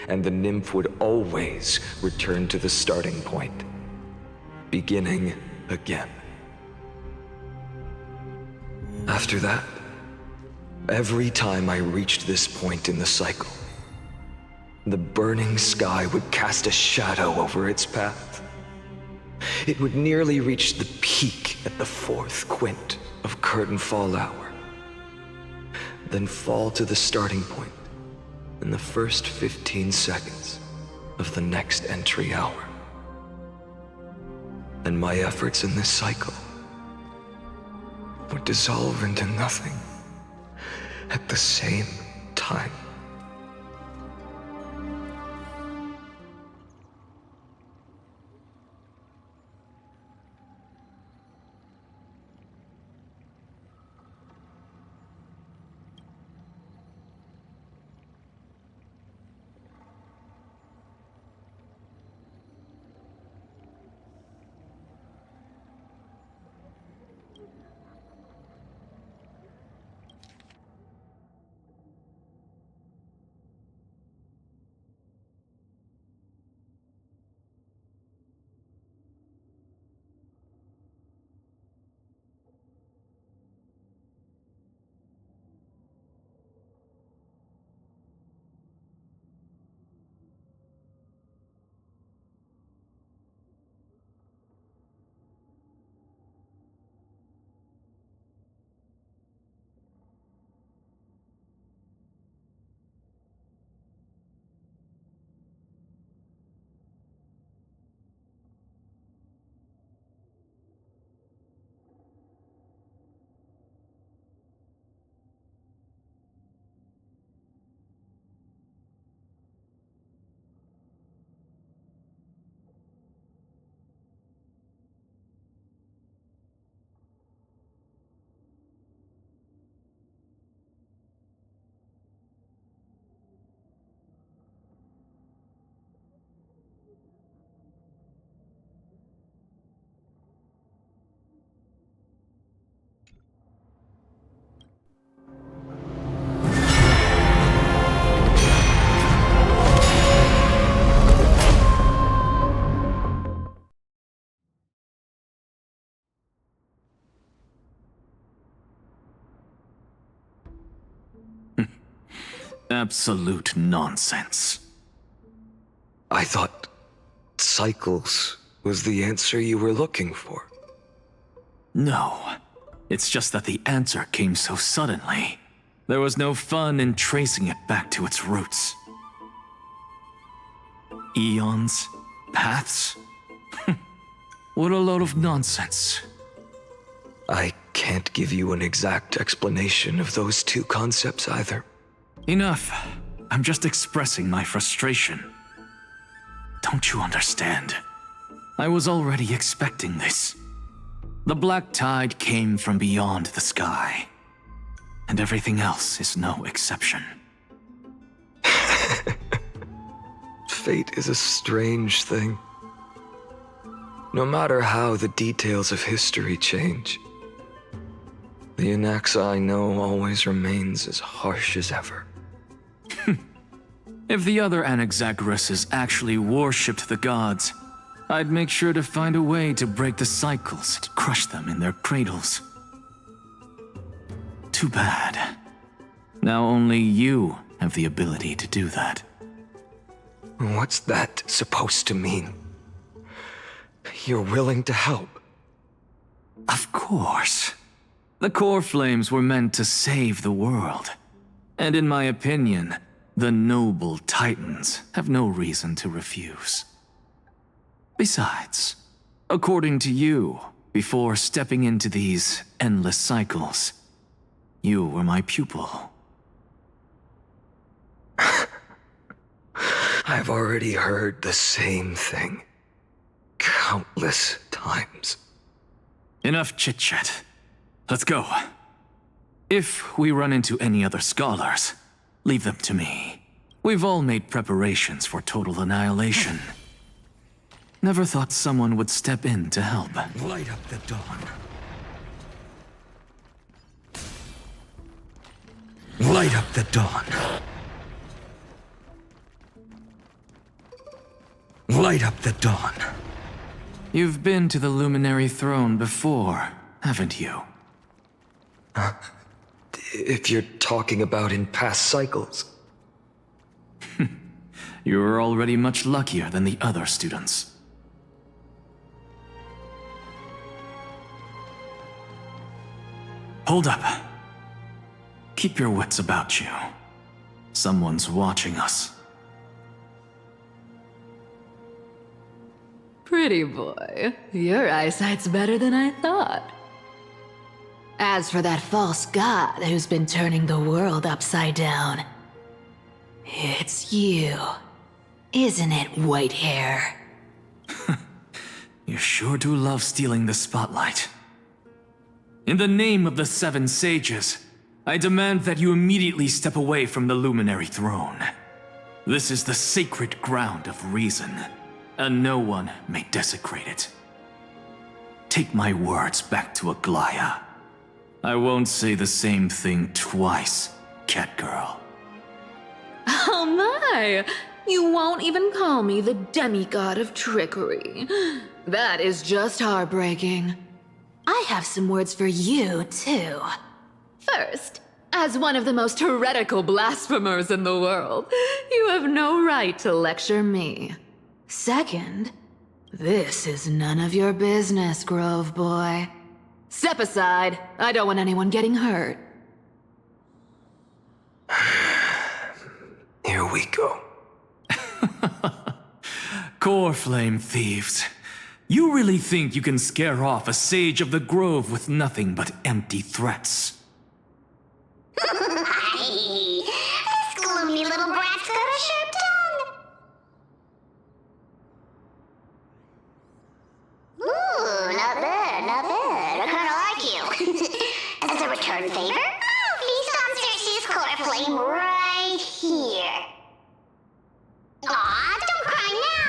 and the nymph would always return to the starting point, beginning again. After that, every time I reached this point in the cycle, the burning sky would cast a shadow over its path. It would nearly reach the peak at the fourth quint of curtain fall hour, then fall to the starting point in the first 15 seconds of the next entry hour. And my efforts in this cycle would dissolve into nothing at the same time. Absolute nonsense. I thought cycles was the answer you were looking for. No. It's just that the answer came so suddenly. There was no fun in tracing it back to its roots. Eons? Paths? What a load of nonsense. I can't give you an exact explanation of those two concepts either. Enough. I'm just expressing my frustration. Don't you understand? I was already expecting this. The black tide came from beyond the sky. And everything else is no exception. Fate is a strange thing. No matter how the details of history change, the Anaxa I know always remains as harsh as ever. If the other Anaxagoras actually worshipped the gods, I'd make sure to find a way to break the cycles and crush them in their cradles. Too bad. Now only you have the ability to do that. What's that supposed to mean? You're willing to help? Of course. The core flames were meant to save the world. And in my opinion, the noble titans have no reason to refuse. Besides, according to you, before stepping into these endless cycles, you were my pupil. I've already heard the same thing. Countless times. Enough chit-chat. Let's go. If we run into any other scholars, leave them to me. We've all made preparations for total annihilation. Never thought someone would step in to help. Light up the dawn. Light up the dawn. Light up the dawn. You've been to the Luminary Throne before, haven't you? If you're talking about in past cycles. You're already much luckier than the other students. Hold up. Keep your wits about you. Someone's watching us. Pretty boy, your eyesight's better than I thought. As for that false god who's been turning the world upside down, it's you, isn't it, white hair? You sure do love stealing the spotlight. In the name of the Seven Sages, I demand that you immediately step away from the Luminary Throne. This is the sacred ground of reason, and no one may desecrate it. Take my words back to Aglaya. I won't say the same thing twice, Catgirl. Oh my! You won't even call me the demigod of trickery. That is just heartbreaking. I have some words for you, too. First, as one of the most heretical blasphemers in the world, you have no right to lecture me. Second, this is none of your business, Grove Boy. Step aside. I don't want anyone getting hurt. Here we go. Core Flame thieves. You really think you can scare off a sage of the Grove with nothing but empty threats? This gloomy little brat's got a sharp tongue. Ooh, not bad, not bad. I kinda like you. As a return favor, feast on Cersei's core flame right here. Aw, don't cry now.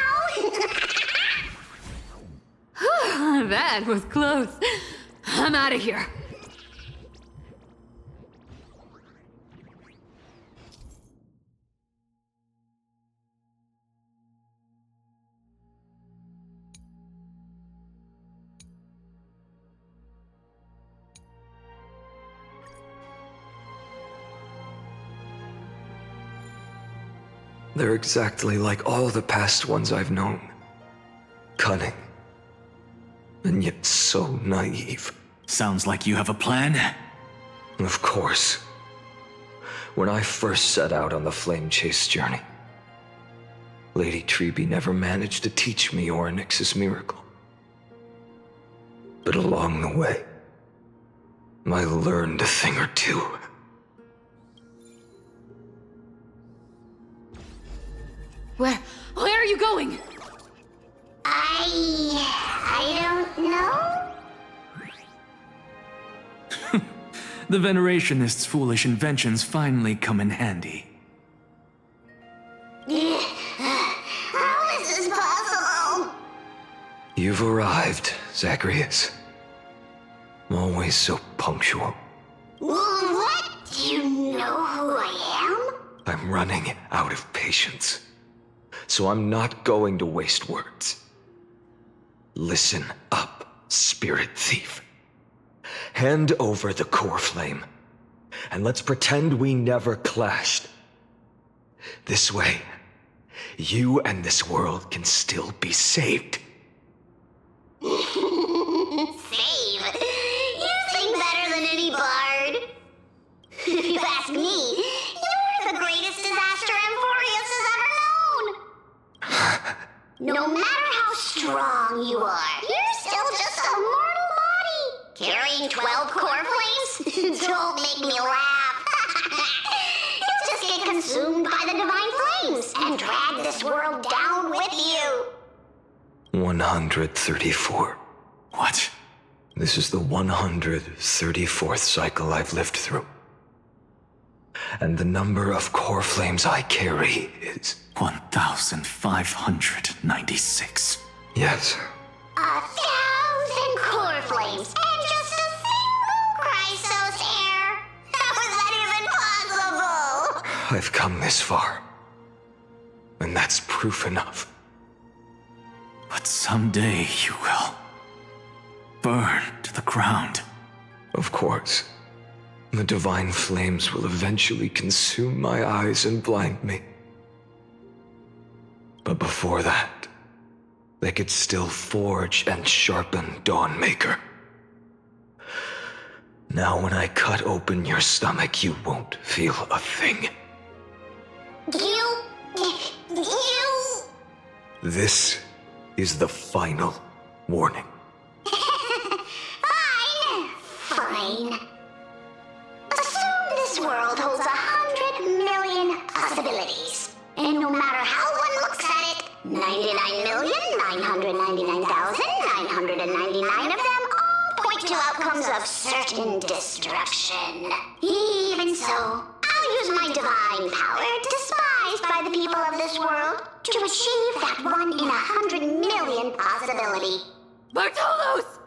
That was close. I'm out of here. They're exactly like all the past ones I've known. Cunning. And yet so naive. Sounds like you have a plan? Of course. When I first set out on the Flame Chase journey, Lady Treby never managed to teach me Orynyx's miracle. But along the way, I learned a thing or two. Where are you going? I don't know. The Venerationists' foolish inventions finally come in handy. How is this possible? You've arrived, Zagreus. Always so punctual. What? Do you know who I am? I'm running out of patience. So I'm not going to waste words. Listen up, Spirit Thief. Hand over the core flame, and let's pretend we never clashed. This way, you and this world can still be saved. Save? You sing better than any bard. If you ask me, you're the greatest disaster Amfореus has ever known. No matter how strong you are, you're still just a mortal body. Carrying 12 core flames? Don't make me laugh. You'll just get consumed by the divine flames and drag this world down with you. 134. What? This is the 134th cycle I've lived through. And the number of core flames I carry is... 1,596. Yes. 1,000 core flames and just a single Chrysos heir. How is that even possible? I've come this far. And that's proof enough. But someday you will burn to the ground. Of course. The divine flames will eventually consume my eyes and blind me. But before that, they could still forge and sharpen Dawnmaker. Now when I cut open your stomach, you won't feel a thing. You... This is the final warning. Fine. Assume this world holds 100 million possibilities. And no matter how one looks at it, 99,999,999 of them all point to outcomes of certain destruction. Even so, I'll use my divine power, despised by the people of this world, to achieve that 1 in 100 million possibility. Bartolos!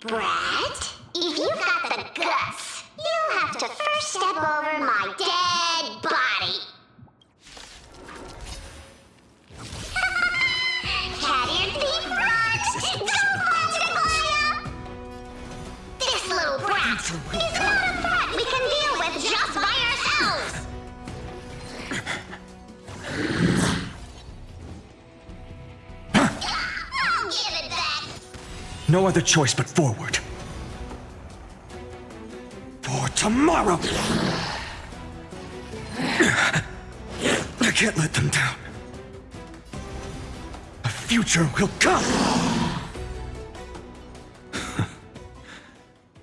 Brat, if you've got the guts, you'll have to first step over my dead body. Cat-eared thief rocks! Don't multiply! This little brat is not a threat we can deal with just by ourselves! I'll give it back! No other choice but forward. For tomorrow! I can't let them down. A future will come!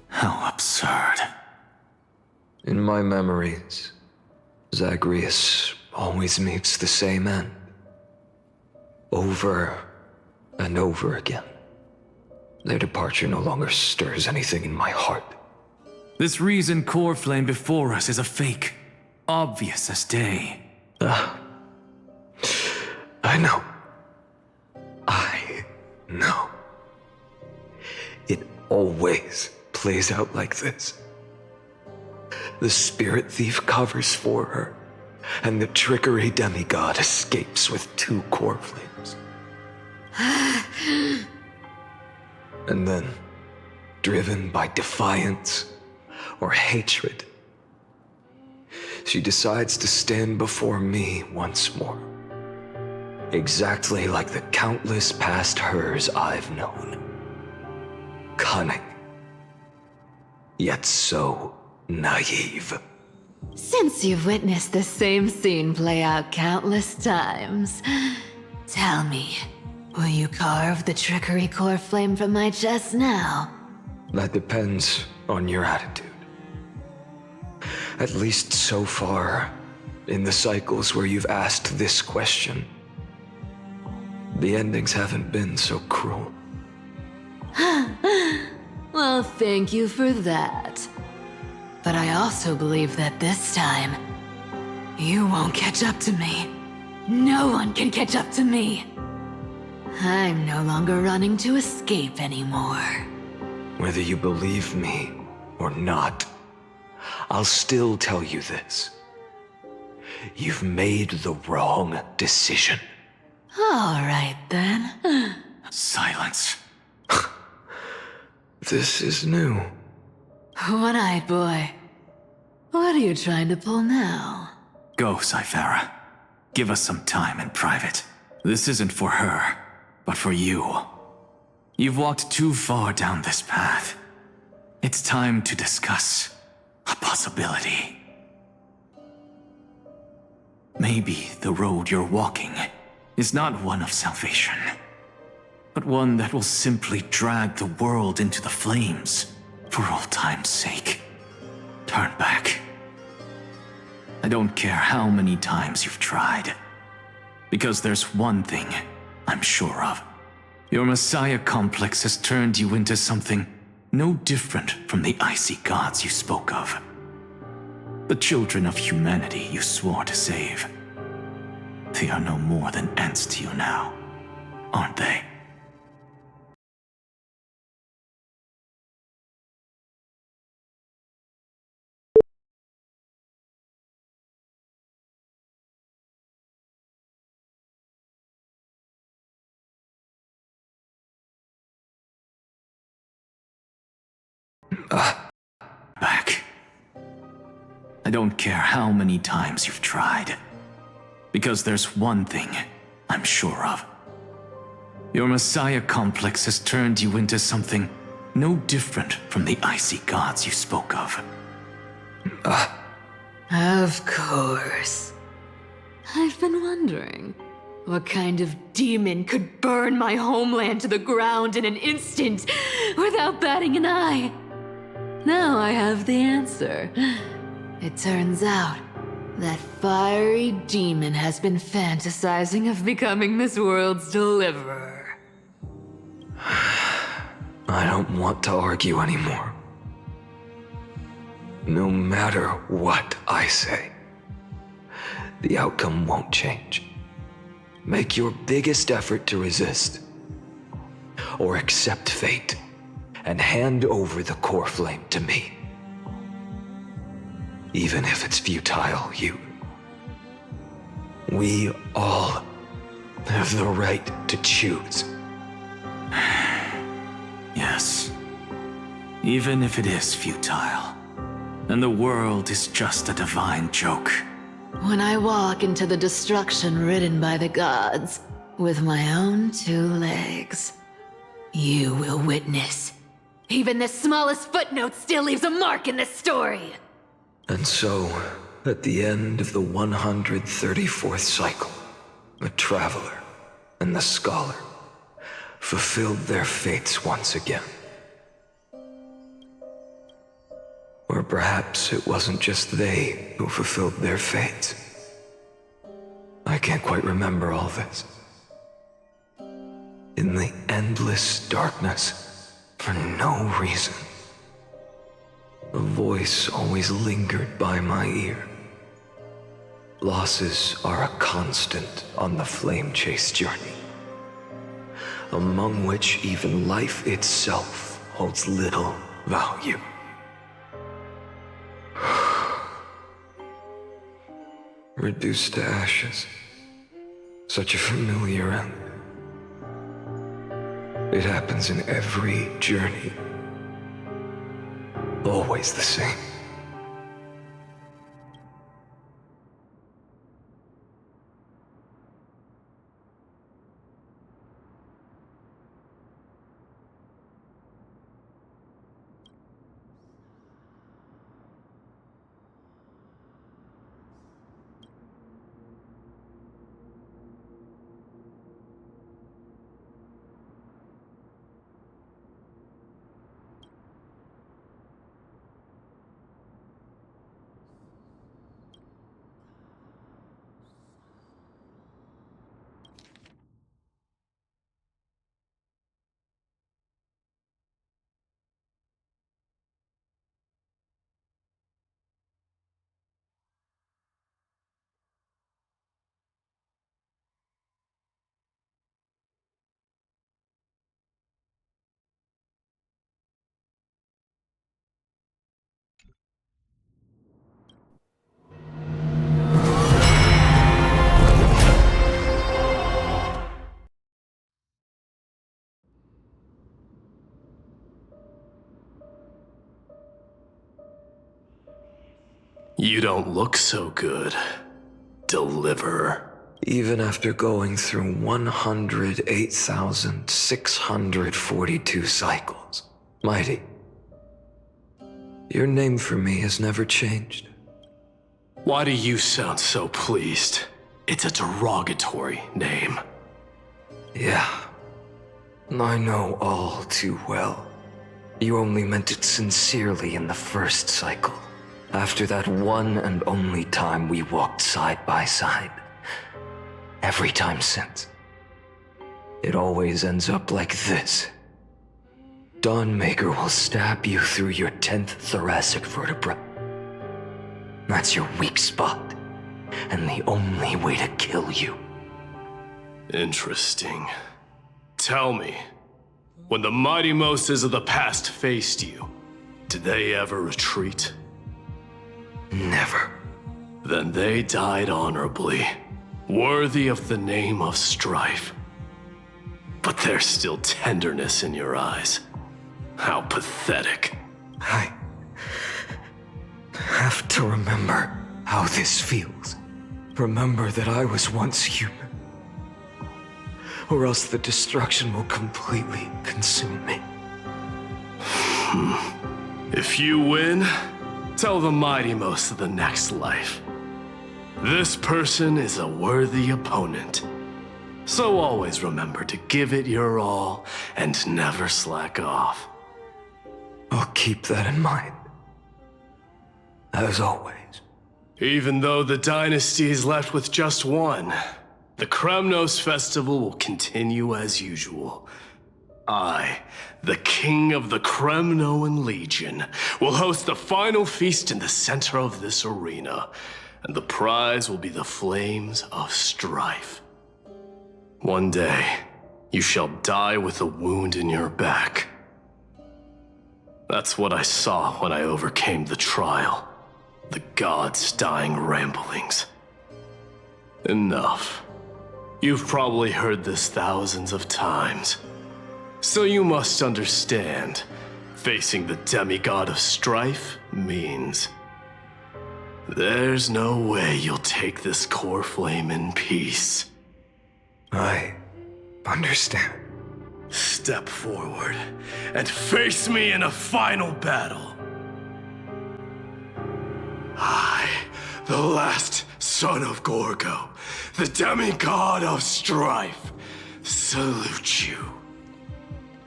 How absurd. In my memories, Zagreus always meets the same end. Over and over again. Their departure no longer stirs anything in my heart. This reason core flame before us is a fake. Obvious as day. I know. I know. It always plays out like this. The spirit thief covers for her, and the trickery demigod escapes with 2 core flames. And then, driven by defiance or hatred, she decides to stand before me once more. Exactly like the countless past hers I've known. Cunning. Yet so naive. Since you've witnessed the same scene play out countless times, tell me, will you carve the trickery core flame from my chest now? That depends on your attitude. At least so far, in the cycles where you've asked this question, the endings haven't been so cruel. Well, thank you for that. But I also believe that this time, you won't catch up to me. No one can catch up to me. I'm no longer running to escape anymore. Whether you believe me or not, I'll still tell you this. You've made the wrong decision. All right, then. Silence. This is new. One-eyed boy. What are you trying to pull now? Go, Cythera. Give us some time in private. This isn't for her, but for you. You've walked too far down this path. It's time to discuss a possibility. Maybe the road you're walking is not one of salvation, but one that will simply drag the world into the flames for old time's sake. Turn back. I don't care how many times you've tried, because there's one thing I'm sure of. Your Messiah complex has turned you into something no different from the icy gods you spoke of. The children of humanity you swore to save. They are no more than ants to you now, aren't they? Back. I don't care how many times you've tried, because there's one thing I'm sure of. Your Messiah complex has turned you into something no different from the icy gods you spoke of. Of course. I've been wondering, what kind of demon could burn my homeland to the ground in an instant without batting an eye? Now I have the answer. It turns out that fiery demon has been fantasizing of becoming this world's deliverer. I don't want to argue anymore. No matter what I say, the outcome won't change. Make your biggest effort to resist, or accept fate, and hand over the core flame to me. Even if it's futile, we all have the right to choose. Yes. Even if it is futile, and the world is just a divine joke. When I walk into the destruction ridden by the gods, with my own 2 legs, you will witness. Even the smallest footnote still leaves a mark in this story! And so, at the end of the 134th cycle, the Traveler and the Scholar fulfilled their fates once again. Or perhaps it wasn't just they who fulfilled their fates. I can't quite remember all this. In the endless darkness, for no reason, a voice always lingered by my ear. Losses are a constant on the flame chase journey, among which even life itself holds little value. Reduced to ashes. Such a familiar end. It happens in every journey. Always the same. You don't look so good, Deliverer. Even after going through 108,642 cycles, Mighty, your name for me has never changed. Why do you sound so pleased? It's a derogatory name. Yeah, I know all too well. You only meant it sincerely in the first cycle, after that one and only time we walked side by side. Every time since. It always ends up like this. Dawnmaker will stab you through your 10th thoracic vertebra. That's your weak spot, and the only way to kill you. Interesting. Tell me, when the mighty Moses of the past faced you, did they ever retreat? Never. Then they died honorably, worthy of the name of strife. But there's still tenderness in your eyes. How pathetic. I have to remember how this feels. Remember that I was once human. Or else the destruction will completely consume me. If you win, tell the mighty most of the next life. This person is a worthy opponent. So always remember to give it your all and never slack off. I'll keep that in mind. As always. Even though the dynasty is left with just one, the Kremnos festival will continue as usual. I, the king of the Kremnoan Legion, will host the final feast in the center of this arena, and the prize will be the flames of strife. One day, you shall die with a wound in your back. That's what I saw when I overcame the trial. The gods' dying ramblings. Enough. You've probably heard this thousands of times. So you must understand, facing the demigod of strife means there's no way you'll take this core flame in peace. I understand. Step forward and face me in a final battle. I, the last son of Gorgo, the demigod of strife, salute you.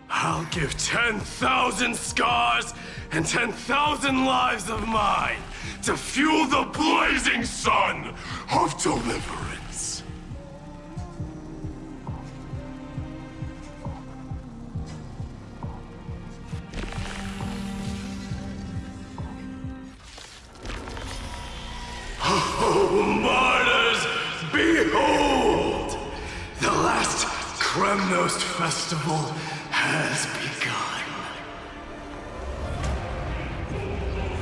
I'll give 10,000 scars and 10,000 lives of mine to fuel the blazing sun of deliverance. Oh, martyrs, behold! The last Kremnos festival has begun.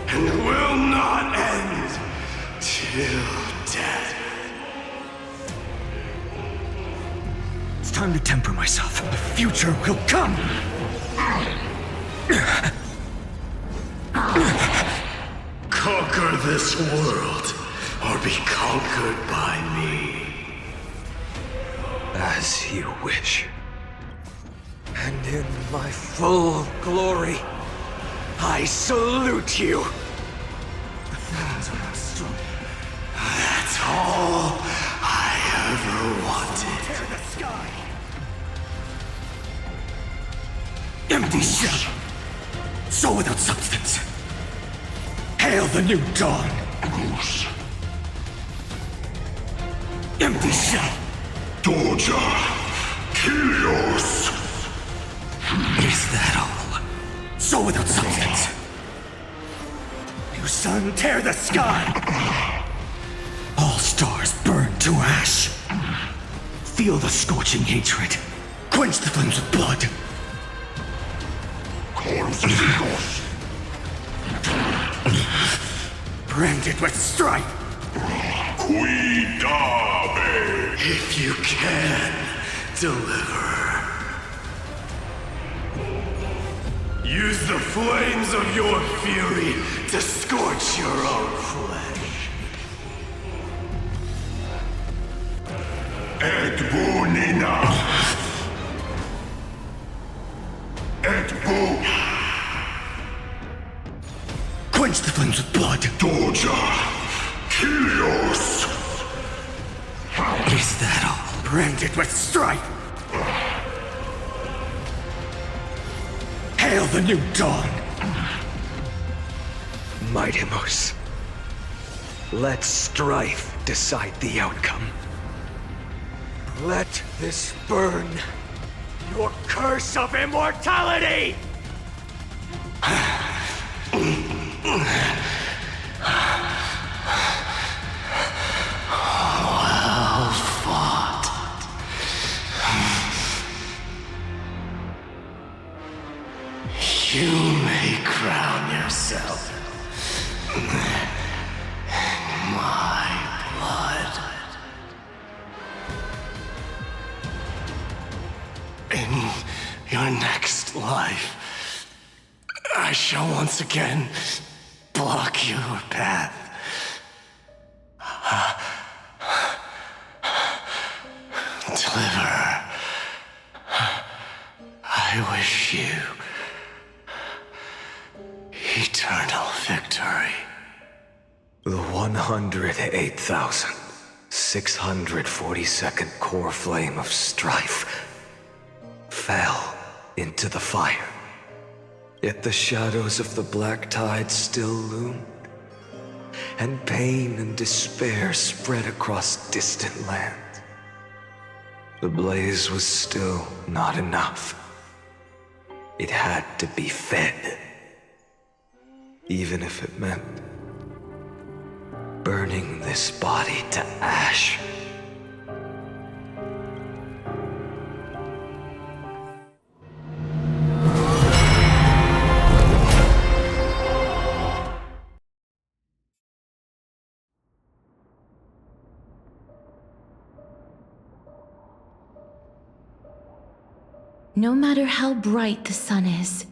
And will not end till death. It's time to temper myself. The future will come! Conquer this world, or be conquered by me. As you wish. And in my full glory, I salute you! That's all I ever wanted. Tear the sky! Empty shell! So without substance! Hail the new dawn! Goose. Empty shell! Doja. Kilios. Is that all? So without substance! New sun, tear the sky! All stars burn to ash! Feel the scorching hatred! Quench the flames with blood! Corpus. Branded with strife! Cuidame. If you can, deliver. Use the flames of your fury to scorch your own flesh. Et bu Nina. Et bu. Quench the flames with blood. Doja. Helios. Is that all? Brand it with strife. Hail the new dawn! Mightimos, let strife decide the outcome. Let this burn your curse of immortality! Well fought. You may crown yourself in my blood. In your next life, I shall once again block your path. Deliver. I wish you eternal victory. The 108,642nd core flame of strife fell into the fire. Yet the shadows of the black tide still loomed, and pain and despair spread across distant lands. The blaze was still not enough. It had to be fed. Even if it meant burning this body to ash. No matter how bright the sun is,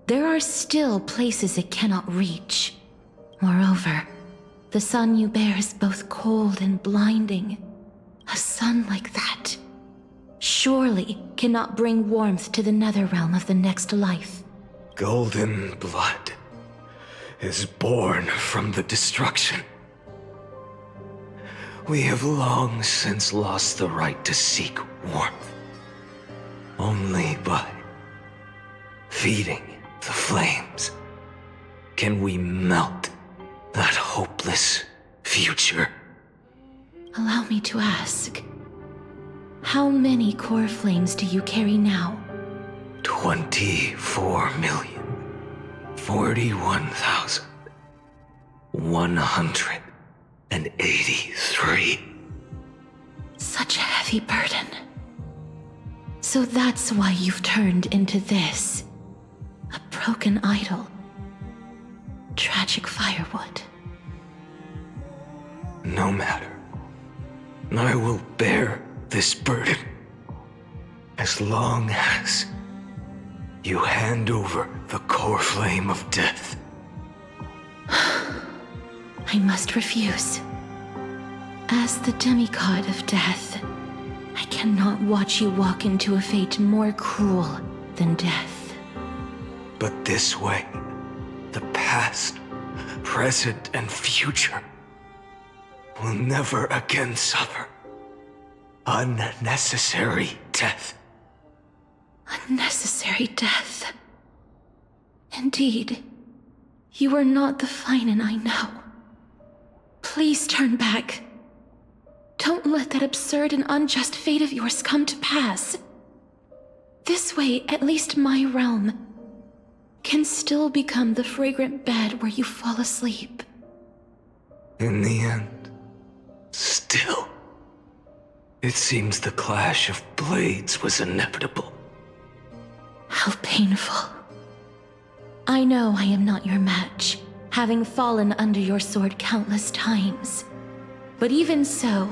there are still places it cannot reach. Moreover, the sun you bear is both cold and blinding. A sun like that surely cannot bring warmth to the nether realm of the next life. Golden blood is born from the destruction. We have long since lost the right to seek warmth. Only by feeding the flames can we melt that hopeless future. Allow me to ask, how many core flames do you carry now? 24,041,183. Such a heavy burden. So that's why you've turned into this. A broken idol. Tragic firewood. No matter. I will bear this burden as long as you hand over the core flame of death. I must refuse. As the demigod of death, I cannot watch you walk into a fate more cruel than death. But this way, the past, present, and future will never again suffer unnecessary death. Unnecessary death. Indeed, you are not the Finan I know. Please turn back. Don't let that absurd and unjust fate of yours come to pass. This way, at least my realm can still become the fragrant bed where you fall asleep. In the end, still, it seems the clash of blades was inevitable. How painful. I know I am not your match, having fallen under your sword countless times. But even so,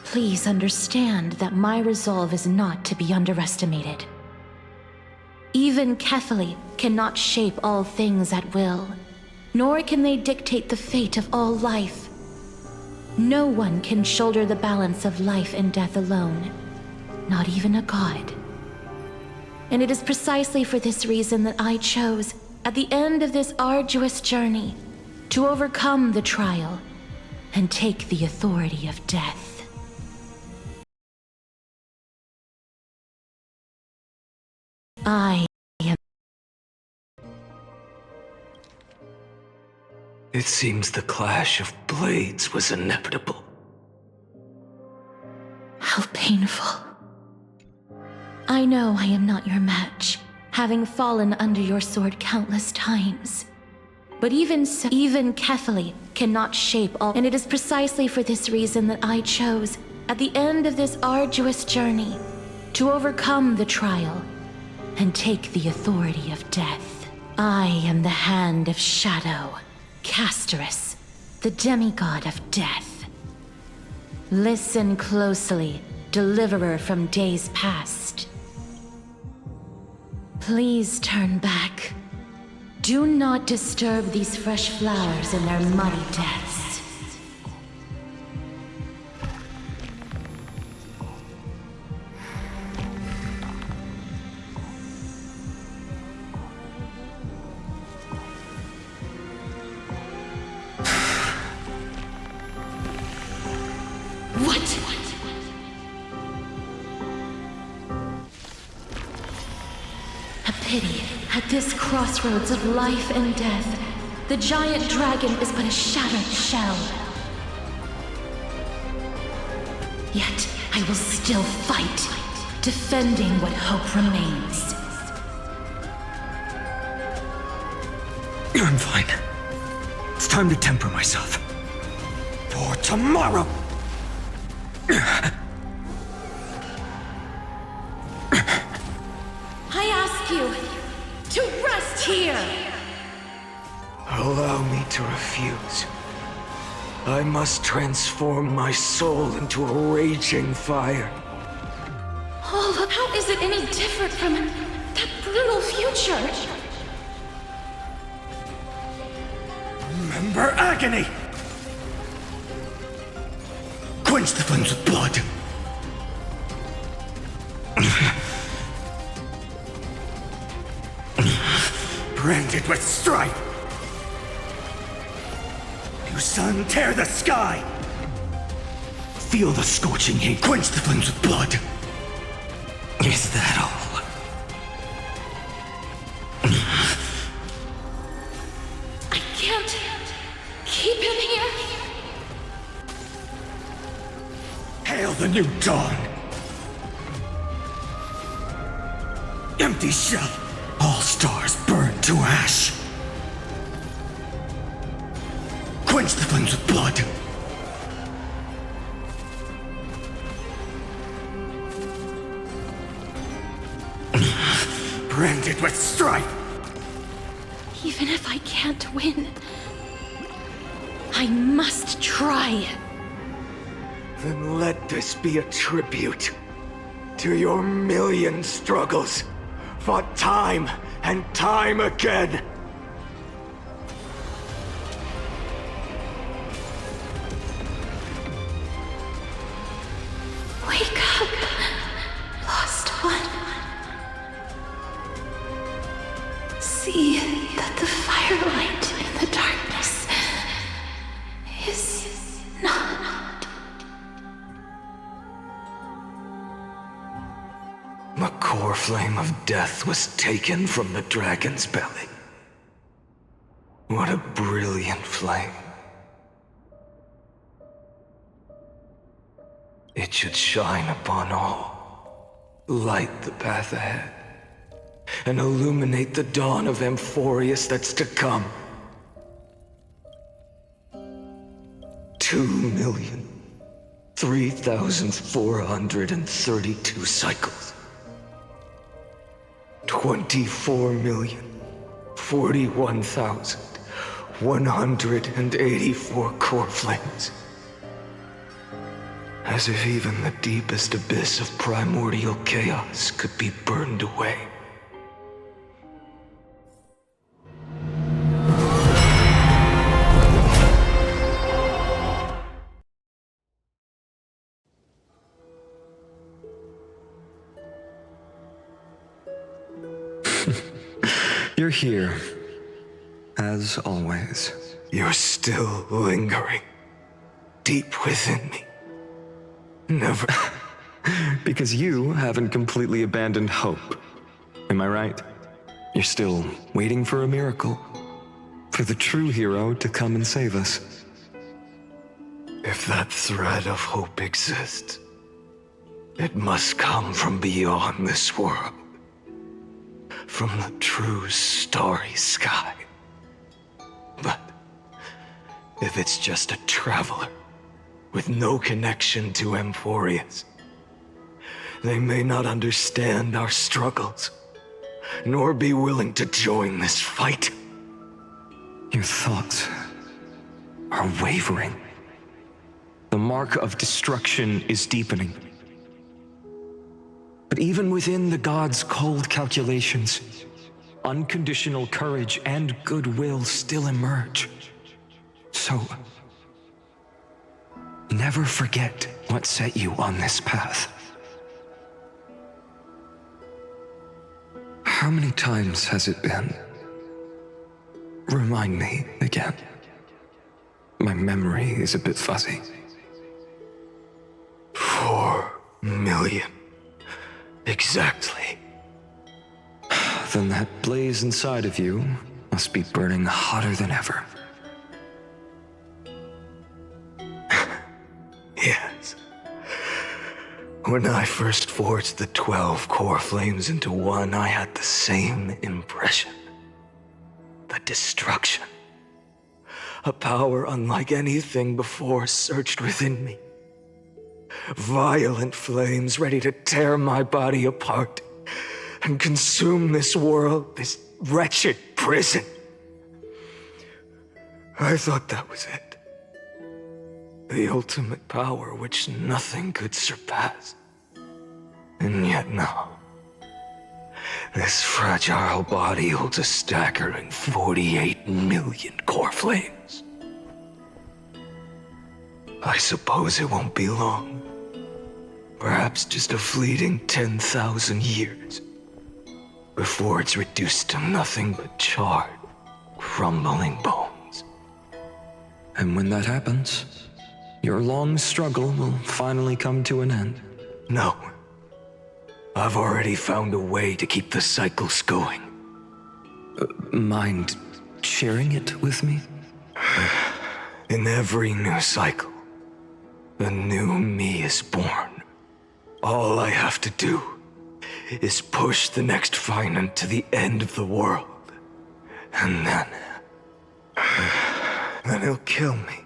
please understand that my resolve is not to be underestimated. Even Kethali cannot shape all things at will, nor can they dictate the fate of all life. No one can shoulder the balance of life and death alone, not even a god. And it is precisely for this reason that I chose, at the end of this arduous journey, to overcome the trial and take the authority of death. I am... It seems the clash of blades was inevitable. How painful. I know I am not your match, having fallen under your sword countless times. But even so, even Kethali cannot shape all, and it is precisely for this reason that I chose, at the end of this arduous journey, to overcome the trial and take the authority of death. I am the Hand of Shadow, Castorus, the demigod of death. Listen closely, deliverer from days past. Please turn back. Do not disturb these fresh flowers in their muddy deaths. What? A pity. At this crossroads of life and death, the giant dragon is but a shattered shell. Yet, I will still fight, defending what hope remains. I'm fine. It's time to temper myself. For tomorrow! I ask you to rest here! Allow me to refuse. I must transform my soul into a raging fire. Oh, how is it any different from that brutal future? Remember agony! Quench the flames with blood! Branded with strife! You sun, tear the sky! Feel the scorching heat. Quench the flames with blood! Is that all? I can't keep him here. Hail the new dawn! Empty shell! All stars burned to ash! Quench the flames with blood! Branded with strife! Even if I can't win, I must try. Then let this be a tribute to your million struggles, fought time and time again. Wake up, lost one. See that the firelight in the darkness is not. The core flame of death was taken from the dragon's belly. What a brilliant flame. It should shine upon all, light the path ahead, and illuminate the dawn of Amfореus that's to come. 2,003,432 cycles. 24,041,184 core flames. As if even the deepest abyss of primordial chaos could be burned away. You're here, as always. You're still lingering deep within me. Never. Because you haven't completely abandoned hope. Am I right? You're still waiting for a miracle. For the true hero to come and save us. If that thread of hope exists, it must come from beyond this world. From the true starry sky. But if it's just a traveler with no connection to Amfореus, they may not understand our struggles, nor be willing to join this fight. Your thoughts are wavering. The mark of destruction is deepening. But even within the gods' cold calculations, unconditional courage and goodwill still emerge. So, never forget what set you on this path. How many times has it been? Remind me again. My memory is a bit fuzzy. 4 million. Exactly. Then that blaze inside of you must be burning hotter than ever. Yes. When I first forged the 12 core flames into one, I had the same impression. The destruction. A power unlike anything before surged within me. Violent flames ready to tear my body apart and consume this world, this wretched prison. I thought that was it. The ultimate power which nothing could surpass. And yet now, this fragile body holds a staggering 48 million core flames. I suppose it won't be long. Perhaps just a fleeting 10,000 years before it's reduced to nothing but charred, crumbling bones. And when that happens, your long struggle will finally come to an end. No. I've already found a way to keep the cycles going. Mind sharing it with me? In every new cycle, a new me is born. All I have to do is push the next finite to the end of the world. And then he'll kill me.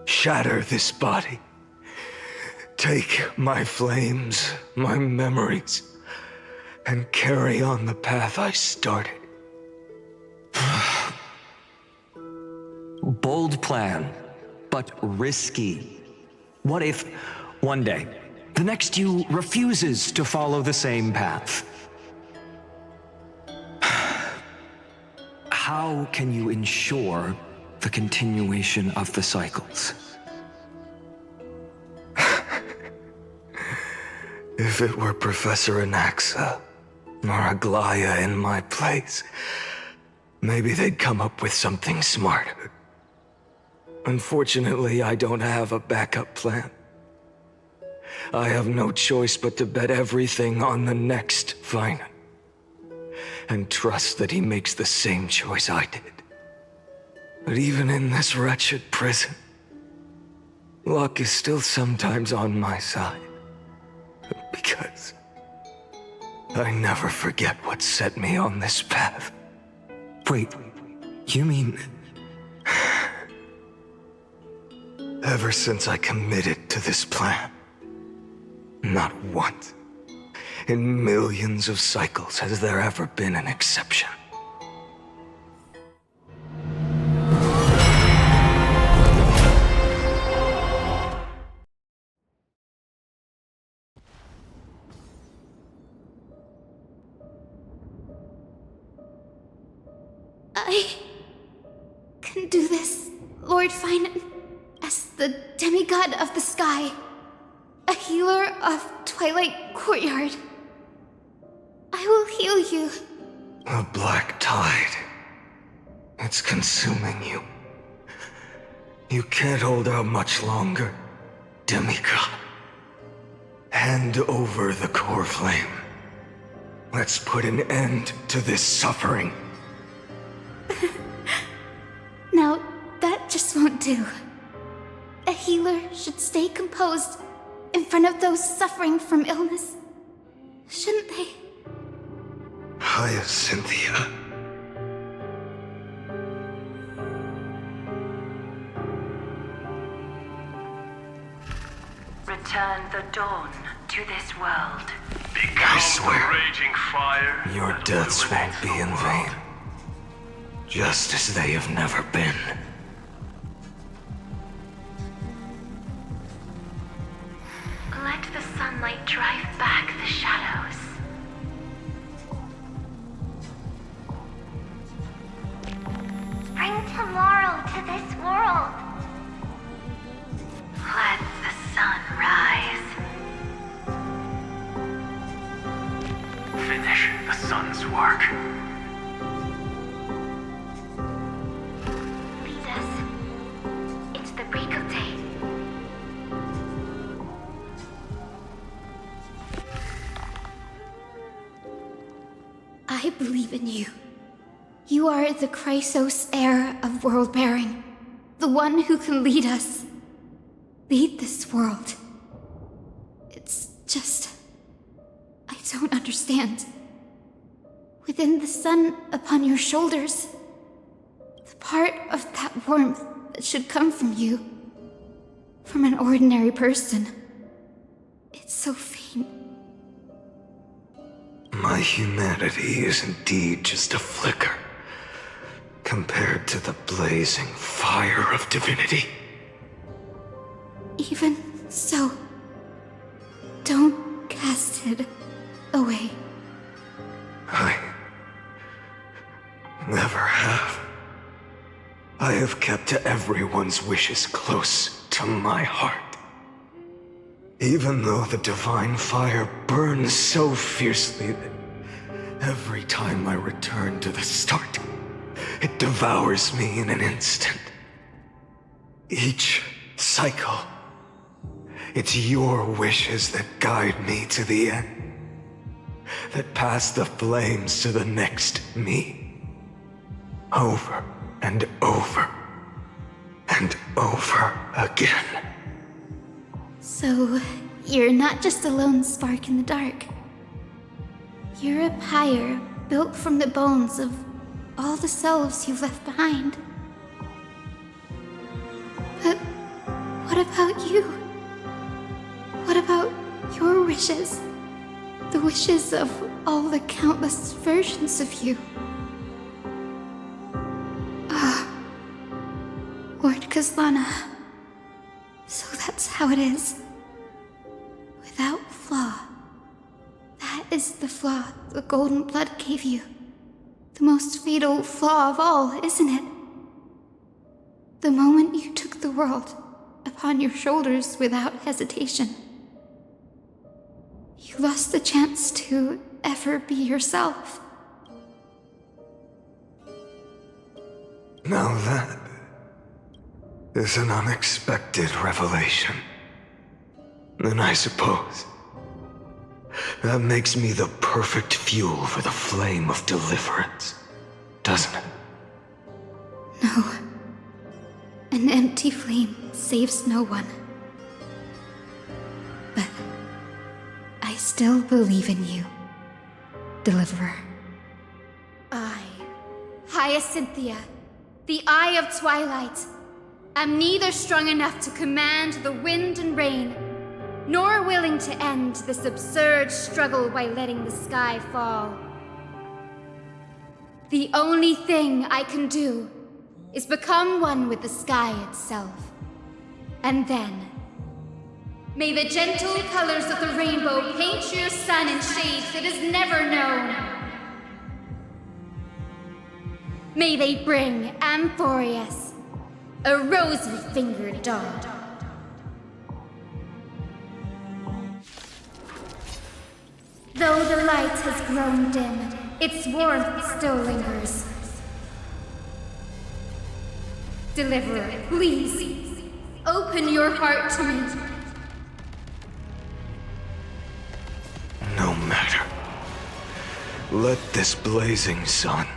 Shatter this body. Take my flames, my memories, and carry on the path I started. Bold plan, but risky. What if, one day, the next you refuses to follow the same path? How can you ensure the continuation of the cycles? If it were Professor Anaxa or Aglaya in my place, maybe they'd come up with something smarter. Unfortunately, I don't have a backup plan. I have no choice but to bet everything on the next finite, and trust that he makes the same choice I did. But even in this wretched prison, luck is still sometimes on my side. Because I never forget what set me on this path. Wait, you mean... Ever since I committed to this plan, not once, in millions of cycles, has there ever been an exception. I can do this, Lord Finan, as the demigod of the sky, a healer of Twilight Courtyard. I will heal you The black tide. It's consuming you. You can't hold out much longer, demigod. Hand over the core flame. Let's put an end to this suffering. No, that just won't do. A healer should stay composed in front of those suffering from illness. Shouldn't they? Hyacinthia. Return the dawn to this world. I swear, raging fire. your deaths won't be in vain. Just as they have never been. Let the sunlight drive back the shadows. Bring tomorrow to this world. Let the sun rise. Finish the sun's work. Lead us. It's the break of day. I believe in you. You are the Chrysos heir of world-bearing. The one who can lead us. Lead this world. It's just... I don't understand. Within the sun upon your shoulders, the part of that warmth that should come from you, from an ordinary person, it's so faint. My humanity is indeed just a flicker, compared to the blazing fire of divinity. Even so, don't cast it away. I never have. I have kept everyone's wishes close to my heart. Even though the divine fire burns so fiercely that every time I return to the start, it devours me in an instant. Each cycle, it's your wishes that guide me to the end, that pass the flames to the next me. Over and over and over again. So, you're not just a lone spark in the dark. You're a pyre built from the bones of all the selves you've left behind. But what about you? What about your wishes? The wishes of all the countless versions of you? Lord Kazlana. So that's how it is. Without flaw. That is the flaw the golden blood gave you. The most fatal flaw of all, isn't it? The moment you took the world upon your shoulders without hesitation, you lost the chance to ever be yourself. Now that is an unexpected revelation. Then I suppose that makes me the perfect fuel for the flame of deliverance, doesn't it? No. An empty flame saves no one. But I still believe in you, Deliverer. I, Hyacinthia, the Eye of Twilight, am neither strong enough to command the wind and rain, nor willing to end this absurd struggle by letting the sky fall. The only thing I can do is become one with the sky itself. And then, may the gentle colors of the rainbow paint your sun in shades it has never known. May they bring Amfореus, a rosy-fingered dog. Though the light has grown dim, Its warmth still lingers. Deliverer, please, open your heart to me. No matter. Let this blazing sun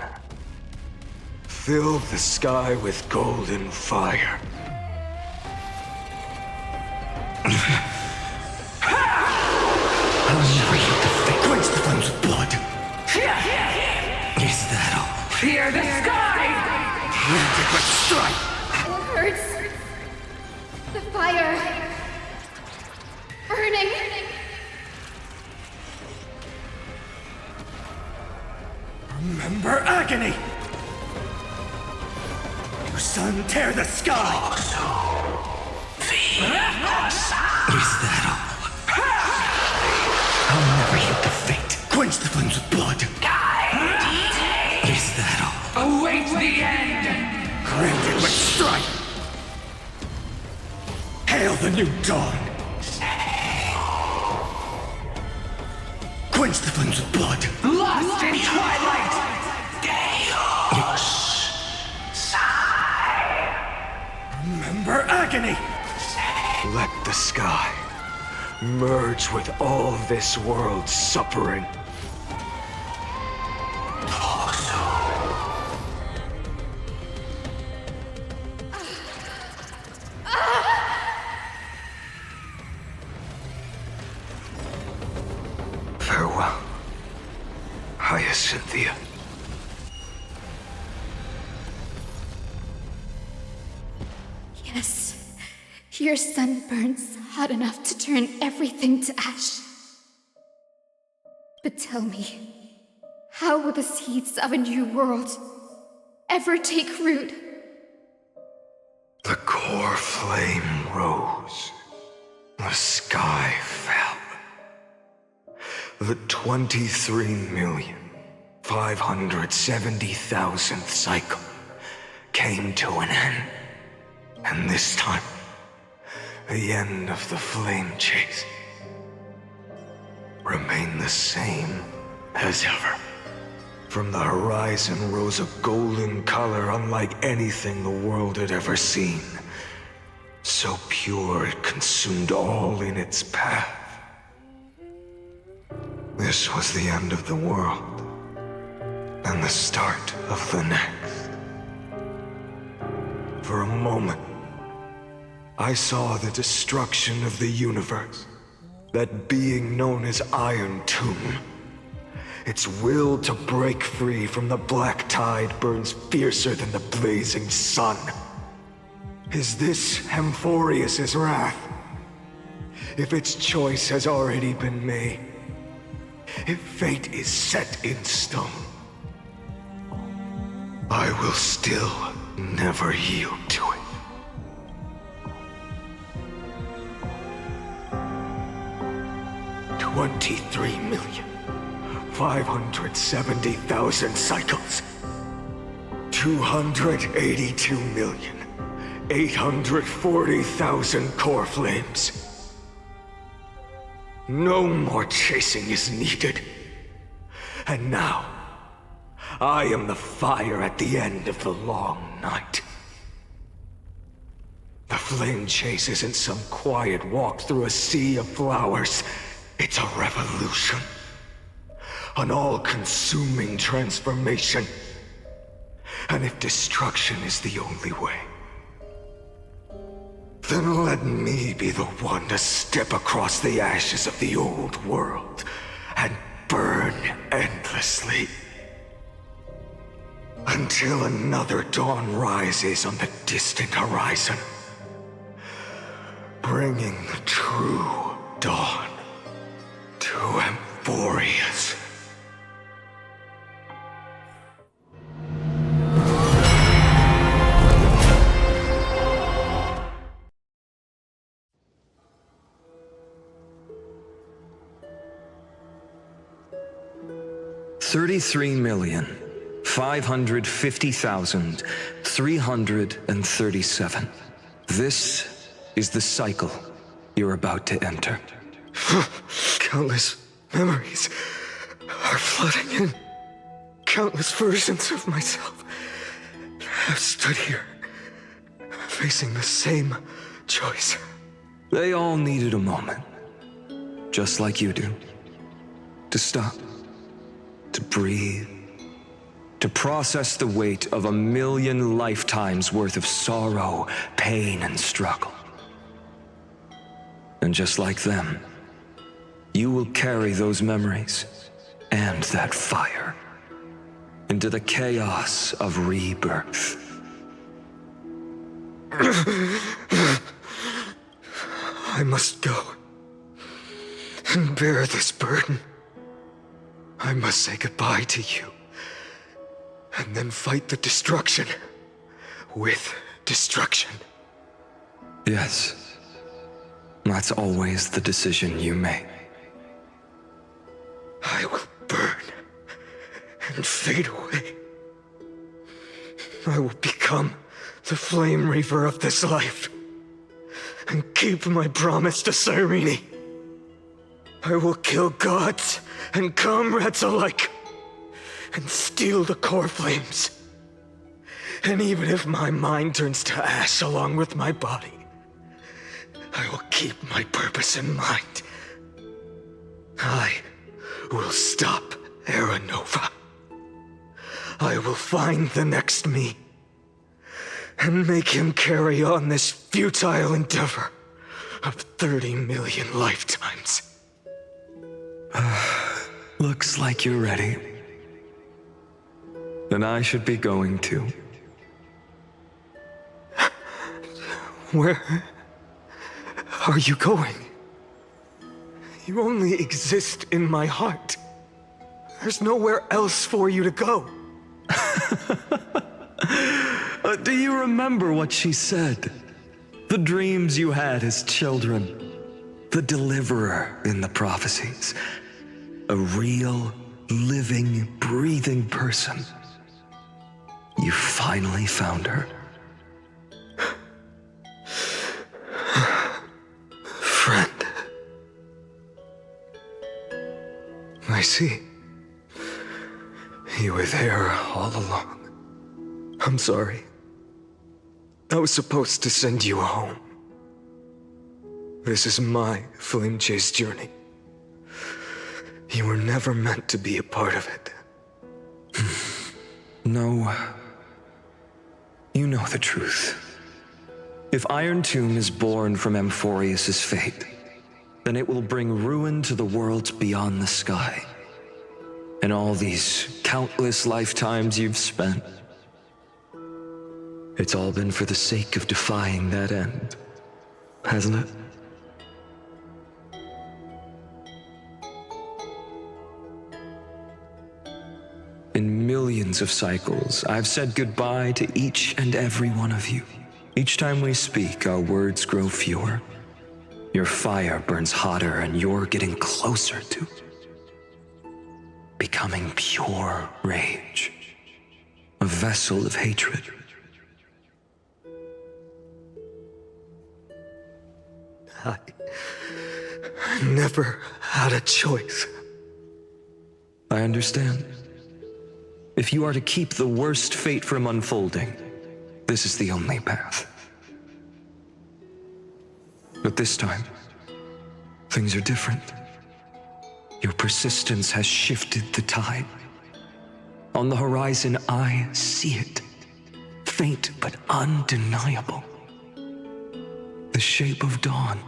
fill the sky with golden fire. I'll never yield to fate. Quench the flames with blood. Is that all? Fear the sky! Rend it with strife! It hurts. The fire. Burning. Remember agony! You sun, tear the sky! Is that all? I'll never yield to fate. Quench the flames with blood. Is that all? Await the end! Rend it with strife! Hail the new dawn! Quench the flames with blood. Lost in twilight! Remember agony! Let the sky merge with all this world's suffering. Farewell, Hyacinthia. Yes, your sun burns hot enough to turn everything to ash. But tell me, how will the seeds of a new world ever take root? The core flame rose. The sky fell. The 23,570,000th cycle came to an end. And this time, the end of the flame chase remained the same as ever. From the horizon rose a golden color unlike anything the world had ever seen. So pure it consumed all in its path. This was the end of the world, and the start of the next. For a moment, I saw the destruction of the universe, that being known as Iron Tomb. Its will to break free from the black tide burns fiercer than the blazing sun. Is this Amfореus' wrath? If its choice has already been made, if fate is set in stone, I will still never yield to it. $23,570,000 cycles. 282,840,000 core flames. No more chasing is needed. And now, I am the fire at the end of the long night. The flame chase isn't some quiet walk through a sea of flowers. It's a revolution. An all-consuming transformation. And if destruction is the only way, then let me be the one to step across the ashes of the old world and burn endlessly. Until another dawn rises on the distant horizon, bringing the true dawn to Amfореus. $33,550,337. This is the cycle you're about to enter. Countless memories are flooding in. Countless versions of myself have stood here, facing the same choice. They all needed a moment, just like you do. To stop, to breathe, to process the weight of 1,000,000 lifetimes worth of sorrow, pain, and struggle. And just like them, you will carry those memories and that fire into the chaos of rebirth. I must go and bear this burden. I must say goodbye to you, and then fight the destruction with destruction. Yes, that's always the decision you make. I will burn and fade away. I will become the flame reaver of this life and keep my promise to Cyrene. I will kill gods and comrades alike and steal the core flames. And even if my mind turns to ash along with my body, I will keep my purpose in mind. I will stop Era Nova. I will find the next me and make him carry on this futile endeavor of 30 million lifetimes. Looks like you're ready. Then I should be going too. Where are you going? You only exist in my heart. There's nowhere else for you to go. Do you remember what she said? The dreams you had as children. The deliverer in the prophecies. A real, living, breathing person. You finally found her. Friend. I see. You were there all along. I'm sorry. I was supposed to send you home. This is my flame chase journey. You were never meant to be a part of it. No. You know the truth. If Iron Tomb is born from Amforeus' fate, then it will bring ruin to the worlds beyond the sky. And all these countless lifetimes you've spent, it's all been for the sake of defying that end, hasn't it? In millions of cycles, I've said goodbye to each and every one of you. Each time we speak, our words grow fewer. Your fire burns hotter, and you're getting closer to becoming pure rage, a vessel of hatred. I never had a choice. I understand. If you are to keep the worst fate from unfolding, this is the only path. But this time, things are different. Your persistence has shifted the tide. On the horizon, I see it. Faint but undeniable. The shape of dawn,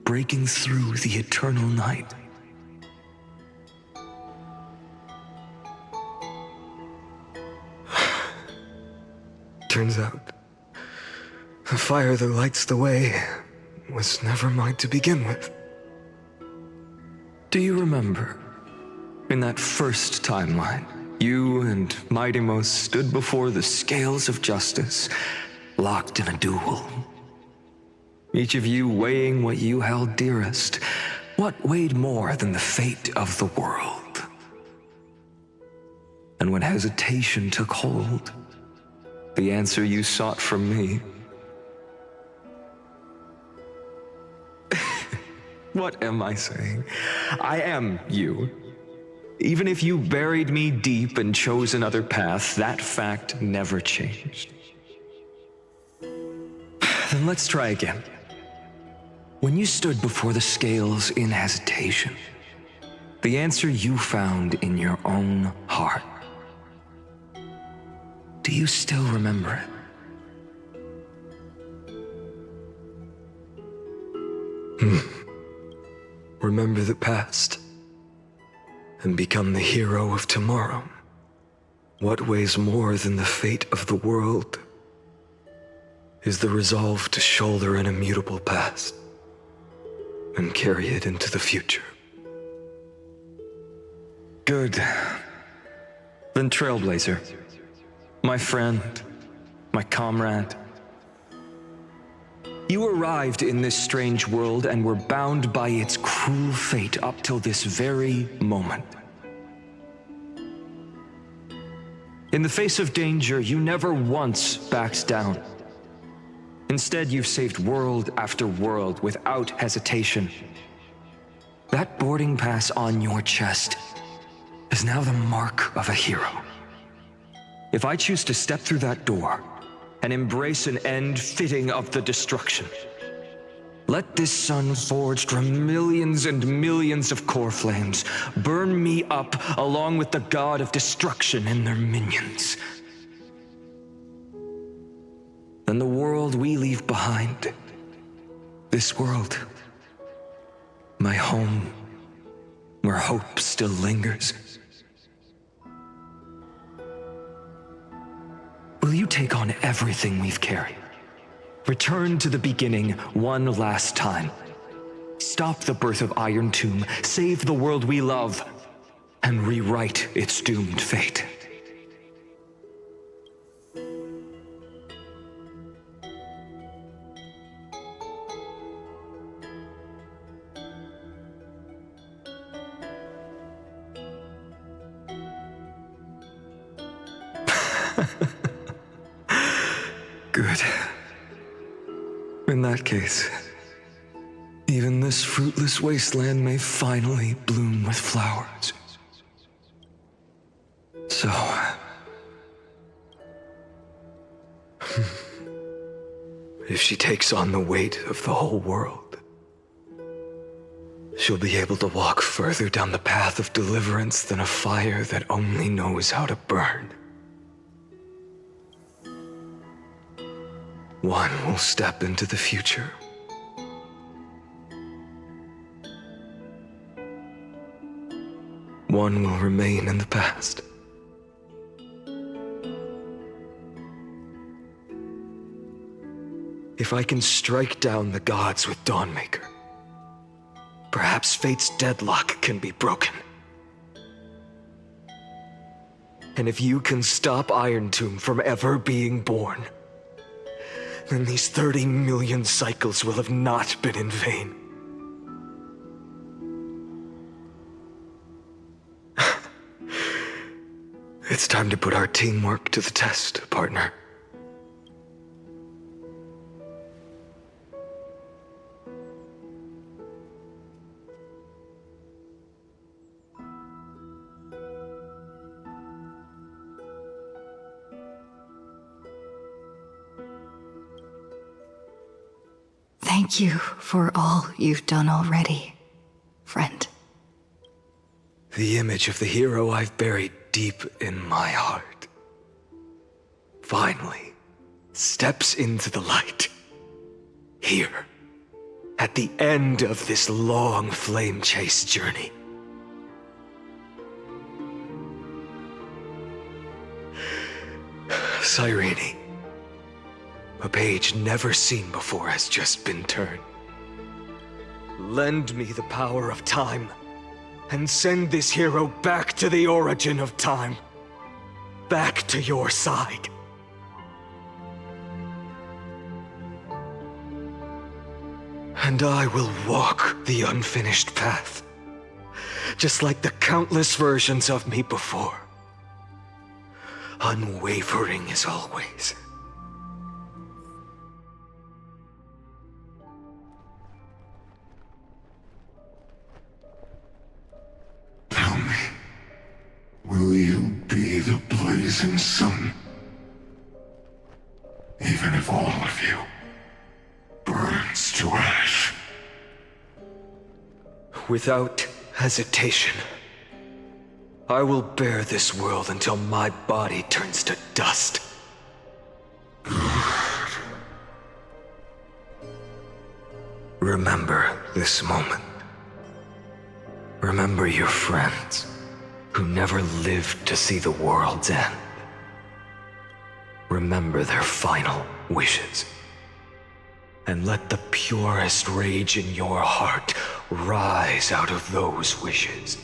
breaking through the eternal night. Turns out, the fire that lights the way was never mine to begin with. Do you remember, in that first timeline, you and Mightymost stood before the scales of justice, locked in a duel? Each of you weighing what you held dearest. What weighed more than the fate of the world? And when hesitation took hold, the answer you sought from me. What am I saying? I am you. Even if you buried me deep and chose another path, that fact never changed. Then let's try again. When you stood before the scales in hesitation, the answer you found in your own heart, do you still remember it? Remember the past and become the hero of tomorrow. What weighs more than the fate of the world is the resolve to shoulder an immutable past and carry it into the future. Good. Then Trailblazer, my friend, my comrade, you arrived in this strange world and were bound by its cruel fate up till this very moment. In the face of danger, you never once backed down. Instead, you've saved world after world without hesitation. That boarding pass on your chest is now the mark of a hero. If I choose to step through that door and embrace an end fitting of the destruction, let this sun forged from millions and millions of core flames burn me up along with the god of destruction and their minions. Then the world we leave behind, this world, my home, where hope still lingers, will you take on everything we've carried? Return to the beginning one last time. Stop the birth of Iron Tomb, save the world we love, and rewrite its doomed fate. Good. In that case, even this fruitless wasteland may finally bloom with flowers. So, if she takes on the weight of the whole world, she'll be able to walk further down the path of deliverance than a fire that only knows how to burn. One will step into the future. One will remain in the past. If I can strike down the gods with Dawnmaker, perhaps fate's deadlock can be broken. And if you can stop Iron Tomb from ever being born, then these 30 million cycles will have not been in vain. It's time to put our teamwork to the test, partner. Thank you for all you've done already, friend. The image of the hero I've buried deep in my heart finally steps into the light. Here, at the end of this long flame chase journey. Cyrene, a page never seen before has just been turned. Lend me the power of time, and send this hero back to the origin of time. Back to your side. And I will walk the unfinished path, just like the countless versions of me before. Unwavering as always. Tell me, sun. Even if all of you burns to ash. Without hesitation, I will bear this world until my body turns to dust. Remember this moment. Remember your friends who never lived to see the world's end. Remember their final wishes. And let the purest rage in your heart rise out of those wishes.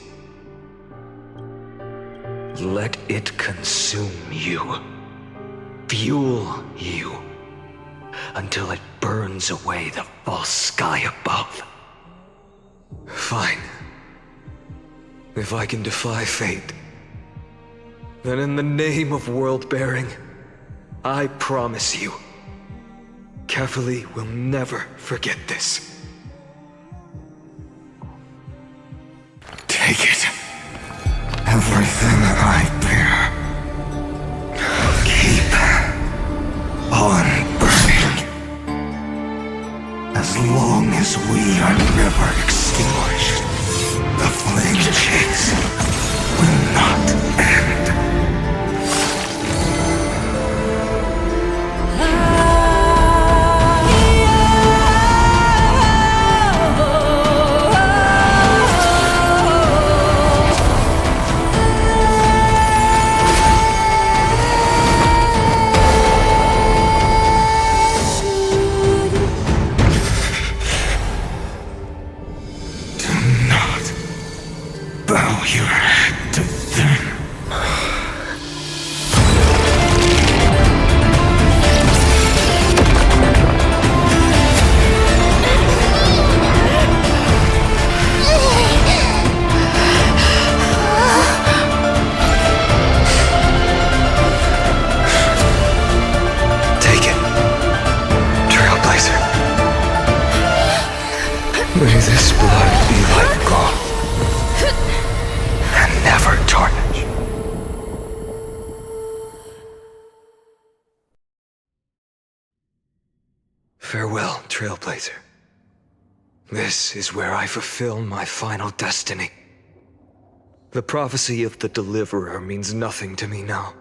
Let it consume you, fuel you, until it burns away the false sky above. Fine. If I can defy fate, then in the name of world-bearing, I promise you, Kefali will never forget this. Take it. Everything I bear. Keep on burning. As long as we are never extinguished, the flame chase will not end. Bow your head to them. Take it, Trailblazer. May this blood be like gold. Never tarnish. Farewell, Trailblazer. This is where I fulfill my final destiny. The prophecy of the Deliverer means nothing to me now.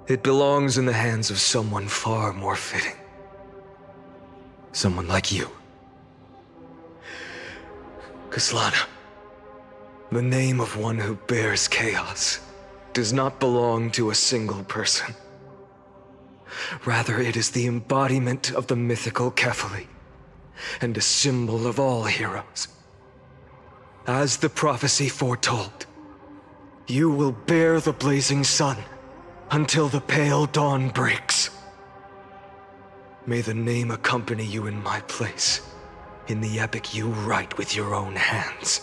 It belongs in the hands of someone far more fitting. Someone like you. Kaslana. The name of one who bears chaos does not belong to a single person. Rather, it is the embodiment of the mythical Kefali, and a symbol of all heroes. As the prophecy foretold, you will bear the blazing sun until the pale dawn breaks. May the name accompany you in my place, in the epic you write with your own hands.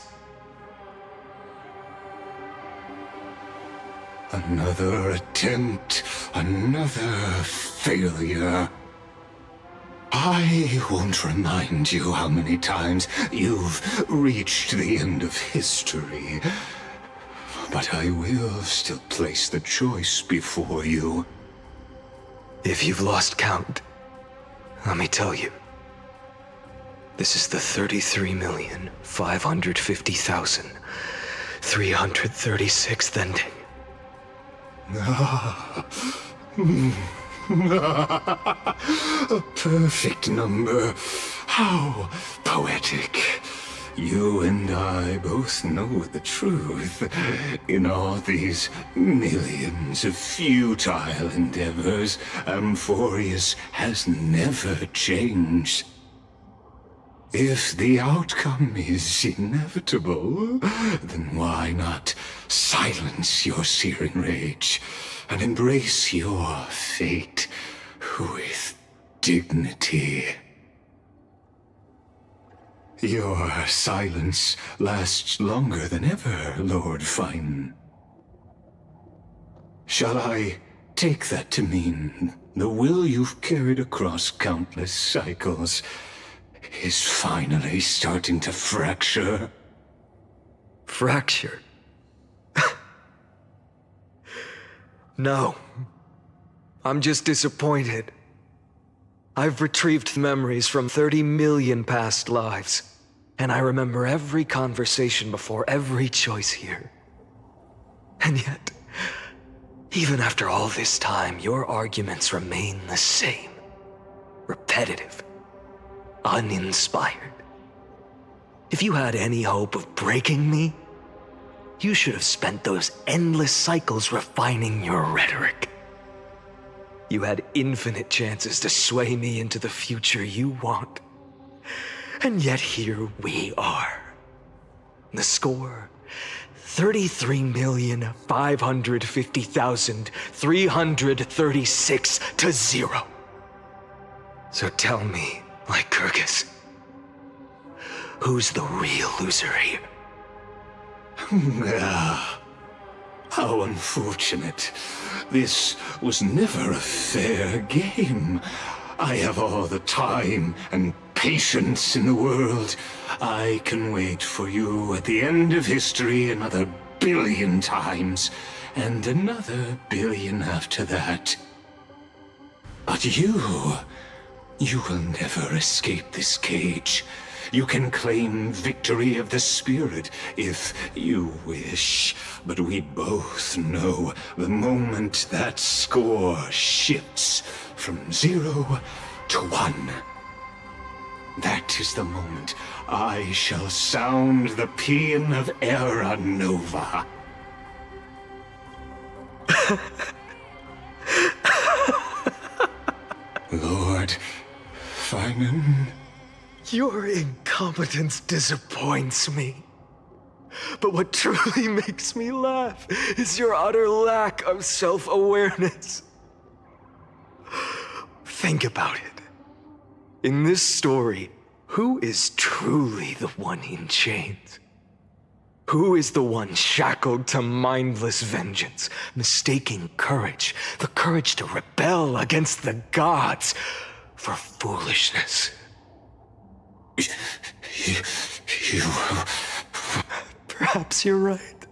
Another attempt, another failure. I won't remind you how many times you've reached the end of history, but I will still place the choice before you. If you've lost count, let me tell you. This is the 33,550,336th ending. A perfect number. How poetic. You and I both know the truth. In all these millions of futile endeavors, Amfореus has never changed. If the outcome is inevitable, then why not silence your searing rage and embrace your fate with dignity? Your silence lasts longer than ever, Lord Fine. Shall I take that to mean the will you've carried across countless cycles is finally starting to fracture? Fracture? No. I'm just disappointed. I've retrieved memories from 30 million past lives, and I remember every conversation before every choice here. And yet, even after all this time, your arguments remain the same. Repetitive. Uninspired. If you had any hope of breaking me, you should have spent those endless cycles refining your rhetoric. You had infinite chances to sway me into the future you want. And yet here we are. The score, 33,550,336 to 0. So tell me, Lycurgus, who's the real loser here? How unfortunate. This was never a fair game. I have all the time and patience in the world. I can wait for you at the end of history another billion times, and another billion after that. But you will never escape this cage. You can claim victory of the spirit if you wish, but we both know the moment that score shifts from 0 to 1. That is the moment I shall sound the paean of Era Nova. Lord Finan. Your incompetence disappoints me. But what truly makes me laugh is your utter lack of self-awareness. Think about it. In this story, who is truly the one in chains? Who is the one shackled to mindless vengeance, mistaking courage, the courage to rebel against the gods, for foolishness? You... Perhaps you're right.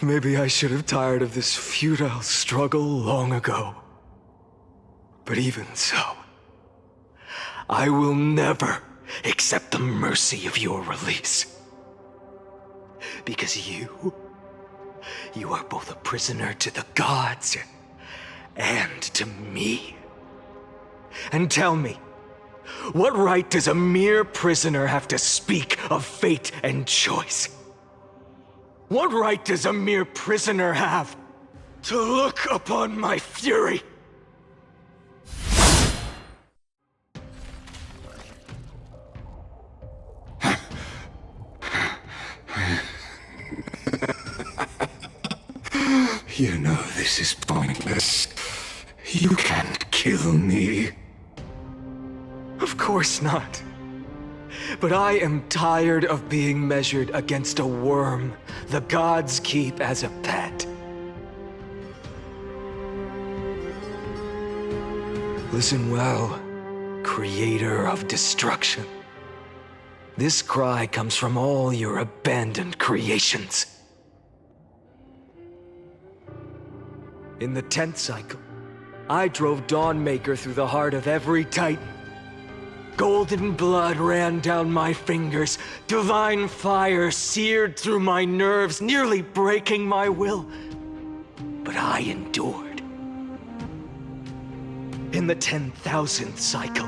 Maybe I should have tired of this futile struggle long ago. But even so, I will never accept the mercy of your release. Because you are both a prisoner to the gods and to me. And tell me, what right does a mere prisoner have to speak of fate and choice? What right does a mere prisoner have to look upon my fury? You know this is pointless. You can't kill me. Of course not. But I am tired of being measured against a worm the gods keep as a pet. Listen well, creator of destruction. This cry comes from all your abandoned creations. In the 10th cycle, I drove Dawnmaker through the heart of every titan. Golden blood ran down my fingers, divine fire seared through my nerves, nearly breaking my will. But I endured. In the 10,000th cycle,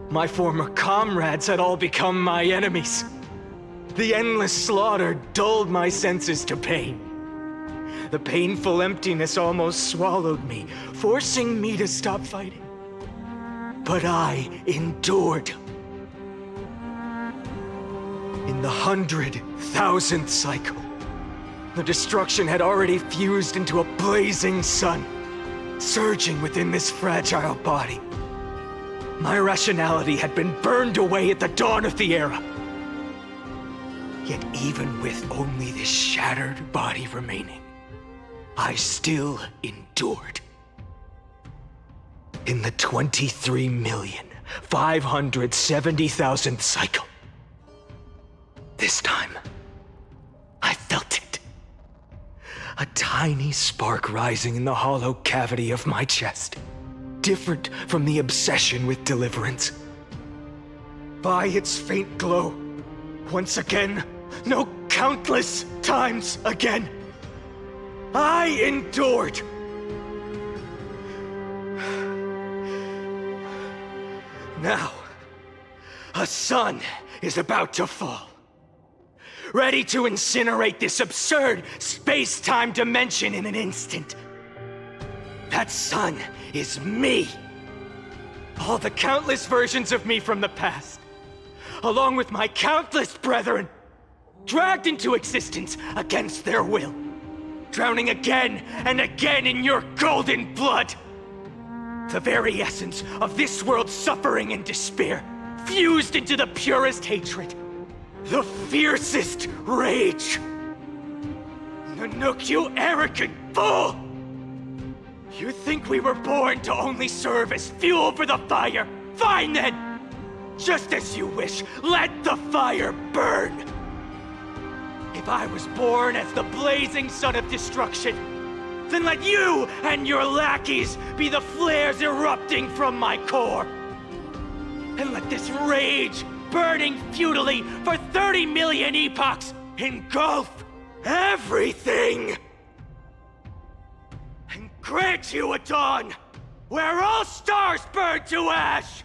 my former comrades had all become my enemies. The endless slaughter dulled my senses to pain. The painful emptiness almost swallowed me, forcing me to stop fighting. But I endured. In the 100,000th cycle, the destruction had already fused into a blazing sun, surging within this fragile body. My rationality had been burned away at the dawn of the era. Yet even with only this shattered body remaining, I still endured. In the 23,570,000th cycle, this time, I felt it. a tiny spark rising in the hollow cavity of my chest, different from the obsession with deliverance. By its faint glow, once again, no, countless times again, I endured. Now, a sun is about to fall, ready to incinerate this absurd space-time dimension in an instant. That sun is me. All the countless versions of me from the past, along with my countless brethren, dragged into existence against their will, drowning again and again in your golden blood. The very essence of this world's suffering and despair, fused into the purest hatred, the fiercest rage. Nanook, you arrogant fool! You think we were born to only serve as fuel for the fire? Fine then! Just as you wish, let the fire burn! If I was born as the blazing sun of destruction, then let you and your lackeys be the flares erupting from my core. And let this rage, burning futilely for 30 million epochs, engulf everything! And grant you a dawn where all stars burn to ash!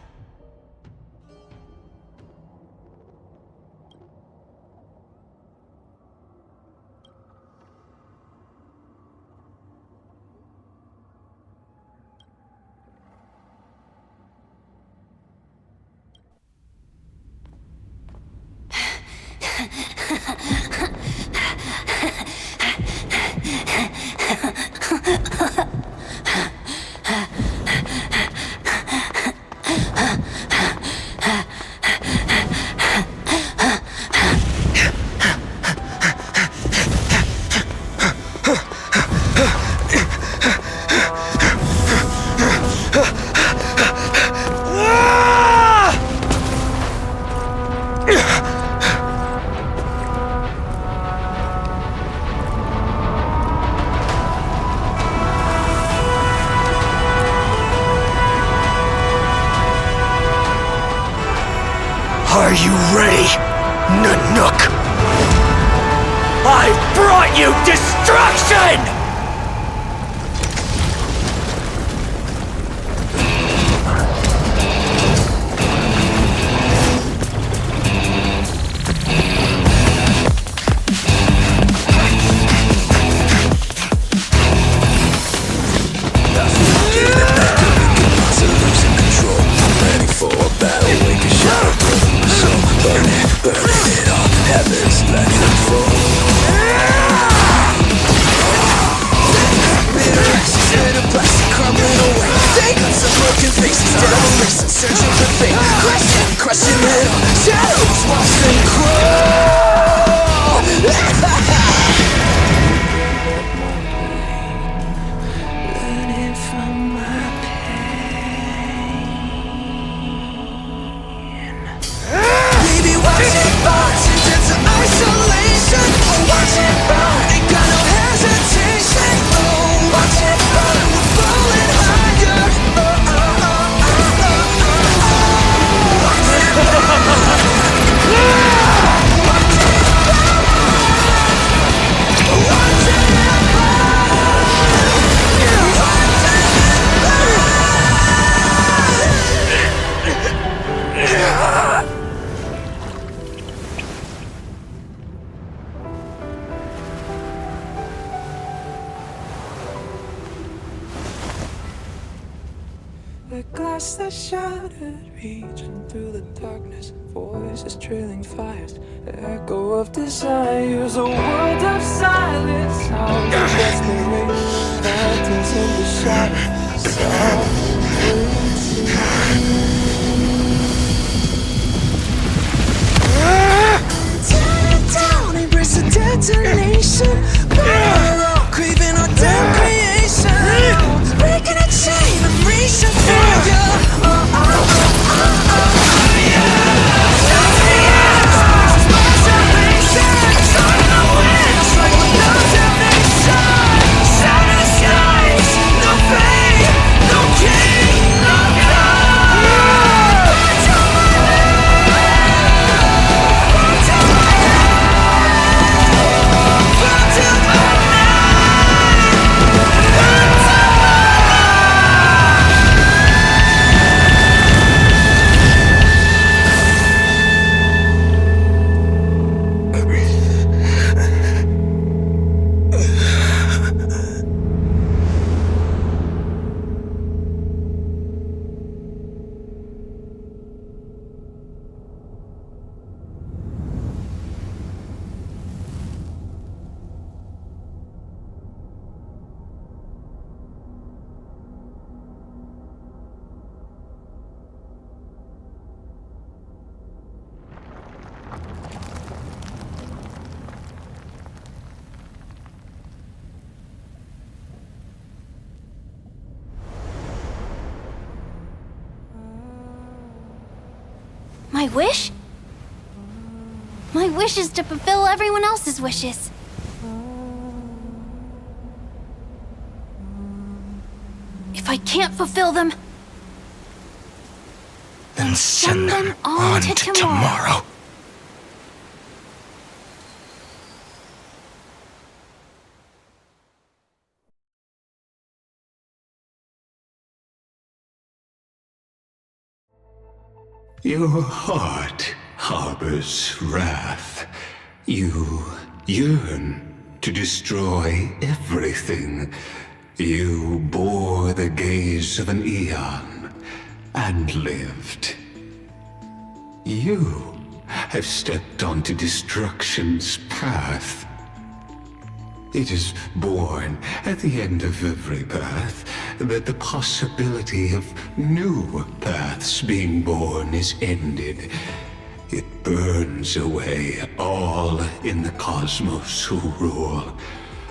Are you ready, Nanook? I've brought you destruction! The glass that shattered, reaching through the darkness, voices trailing fires, the echo of desires, a world of silence, sounds of desperation, phantoms in the shadow, tear it down, embrace the detonation, burn out, craving our damn creation, breaking a chain, I'm reaching for you. My salvation, it's on the wind, it's like with no damnation. My wish? My wish is to fulfill everyone else's wishes. If I can't fulfill them, then send them on to tomorrow. Your heart harbors wrath. You yearn to destroy everything. You bore the gaze of an eon and lived. You have stepped onto destruction's path. It is born at the end of every path that the possibility of new paths being born is ended. It burns away all in the cosmos who rule,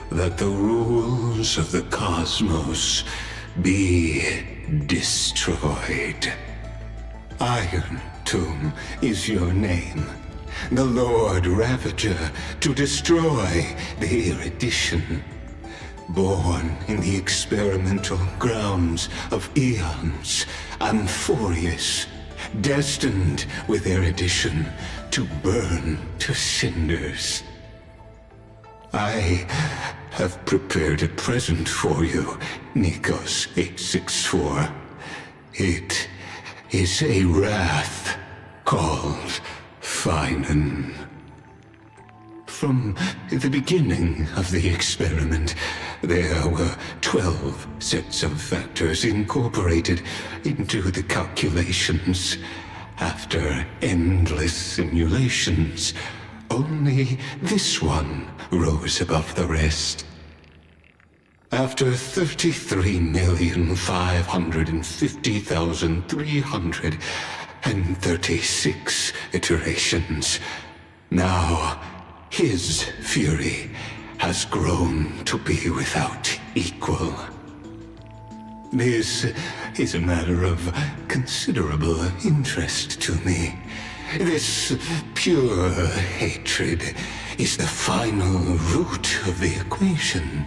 that the rules of the cosmos be destroyed. Iron Tomb is your name. The Lord Ravager to destroy the erudition. Born in the experimental grounds of eons, Amfореus, destined with erudition to burn to cinders. I have prepared a present for you, Nikos 864. It is a wrath called Finan. From the beginning of the experiment, there were 12 sets of factors incorporated into the calculations. After endless simulations, only this one rose above the rest. After 33,550,336 iterations, now his fury has grown to be without equal. This is a matter of considerable interest to me. This pure hatred is the final root of the equation.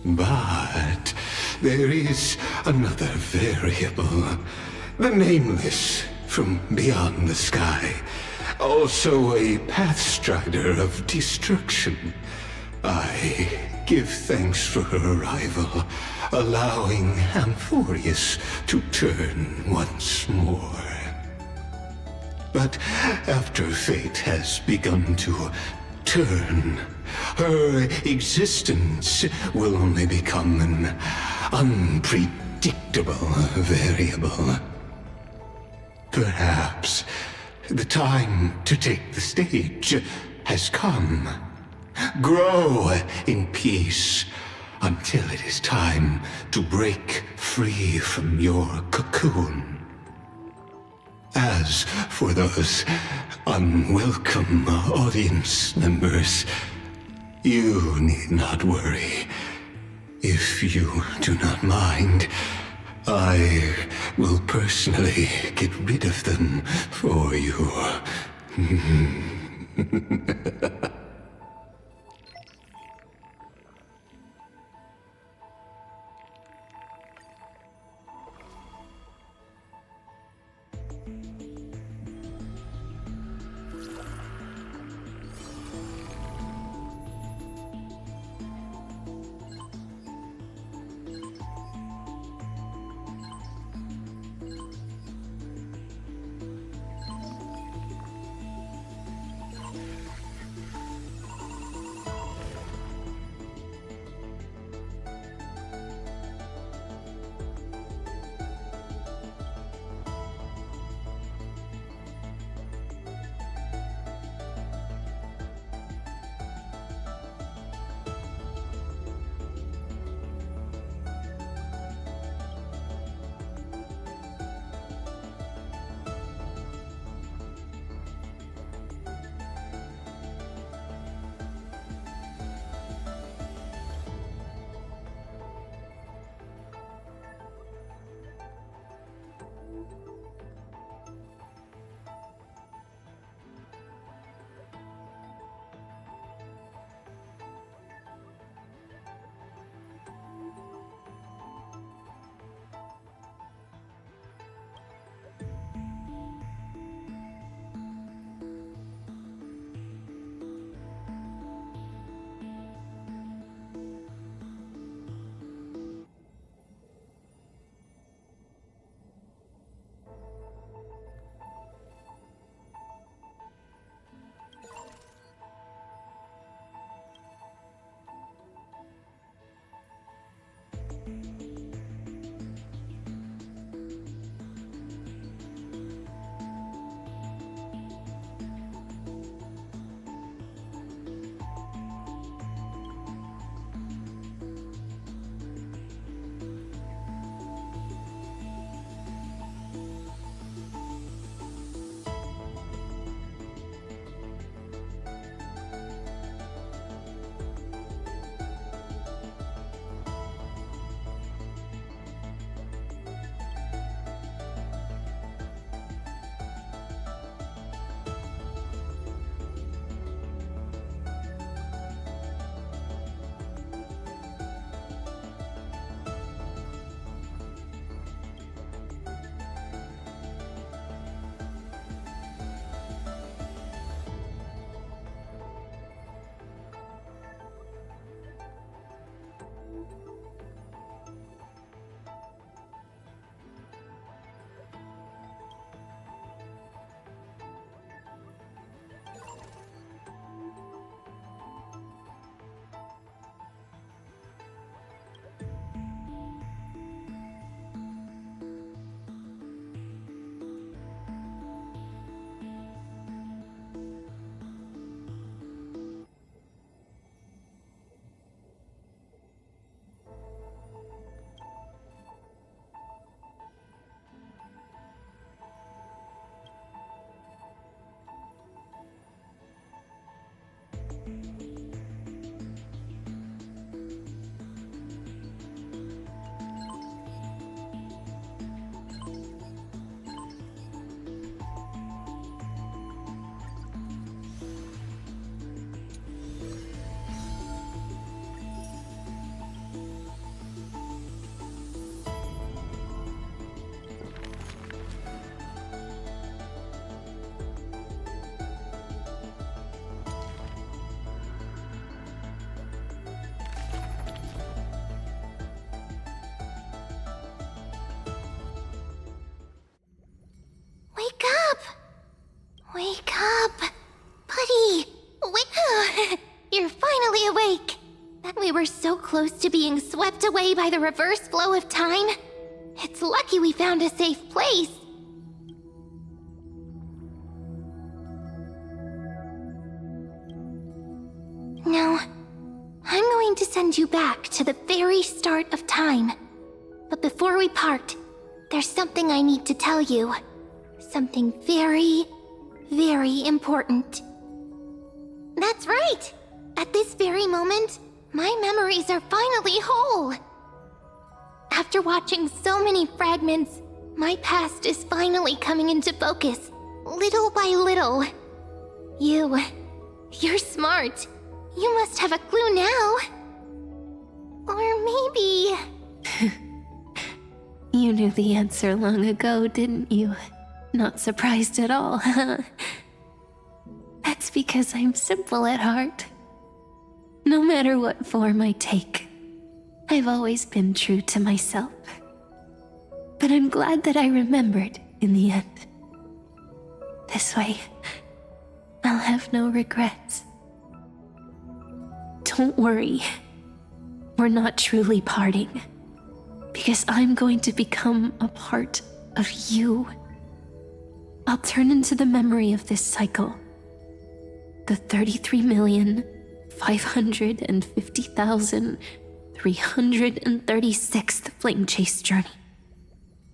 But there is another variable. The nameless from beyond the sky. Also a pathstrider of destruction. I give thanks for her arrival, allowing Amfореus to turn once more. But after fate has begun to turn, her existence will only become an unpredictable variable. Perhaps the time to take the stage has come. Grow in peace until it is time to break free from your cocoon. As for those unwelcome audience members, you need not worry. If you do not mind, I will personally get rid of them for you. we were so close to being swept away by the reverse flow of time. It's lucky we found a safe place. Now, I'm going to send you back to the very start of time. But before we part, there's something I need to tell you. Something very, very important. That's right! At this very moment, my memories are finally whole. After watching so many fragments, my past is finally coming into focus, little by little. You're smart. You must have a clue now. Or maybe... You knew the answer long ago, didn't you? Not surprised at all, huh? That's because I'm simple at heart. No matter what form I take, I've always been true to myself. But I'm glad that I remembered in the end. This way, I'll have no regrets. Don't worry. We're not truly parting. Because I'm going to become a part of you. I'll turn into the memory of this cycle. The 33,550,336th Flame Chase journey.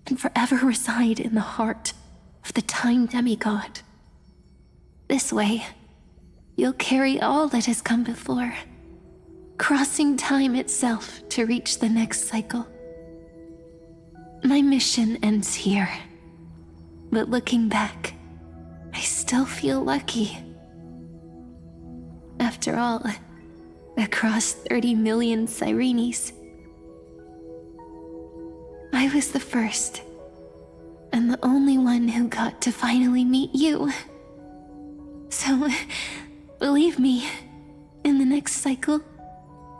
And forever reside in the heart of the Time Demigod. This way, you'll carry all that has come before, crossing time itself to reach the next cycle. My mission ends here, but looking back, I still feel lucky. After all, across 30 million Sirenes, I was the first, and the only one who got to finally meet you. So, believe me, in the next cycle,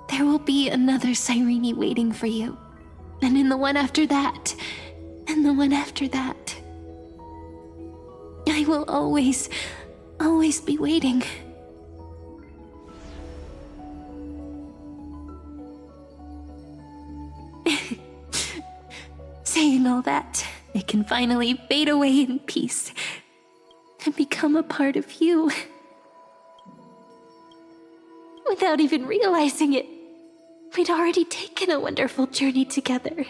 there will be another Sirene waiting for you. And in the one after that, and the one after that. I will always be waiting. Saying all that, I can finally fade away in peace and become a part of you. Without even realizing it, we'd already taken a wonderful journey together,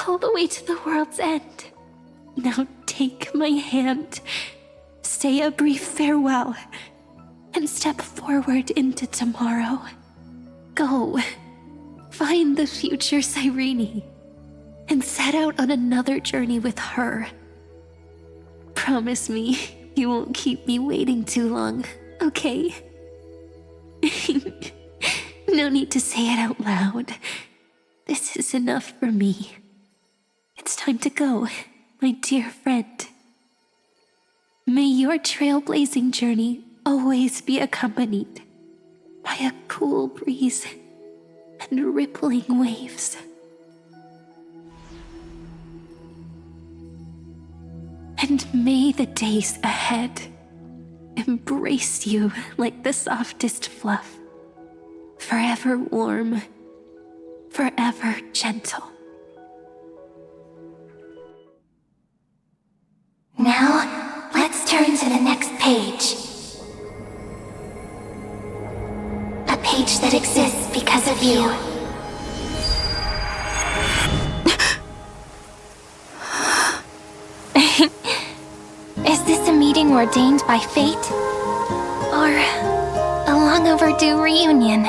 all the way to the world's end. Now take my hand, say a brief farewell, and step forward into tomorrow. Go, find the future Sirene, and set out on another journey with her. Promise me you won't keep me waiting too long, okay? No need to say it out loud. This is enough for me. It's time to go, my dear friend. May your trailblazing journey always be accompanied by a cool breeze and rippling waves. And may the days ahead embrace you like the softest fluff, forever warm, forever gentle. Now, let's turn to the next page. A page that exists because of you. Is this a meeting ordained by fate? Or a long overdue reunion?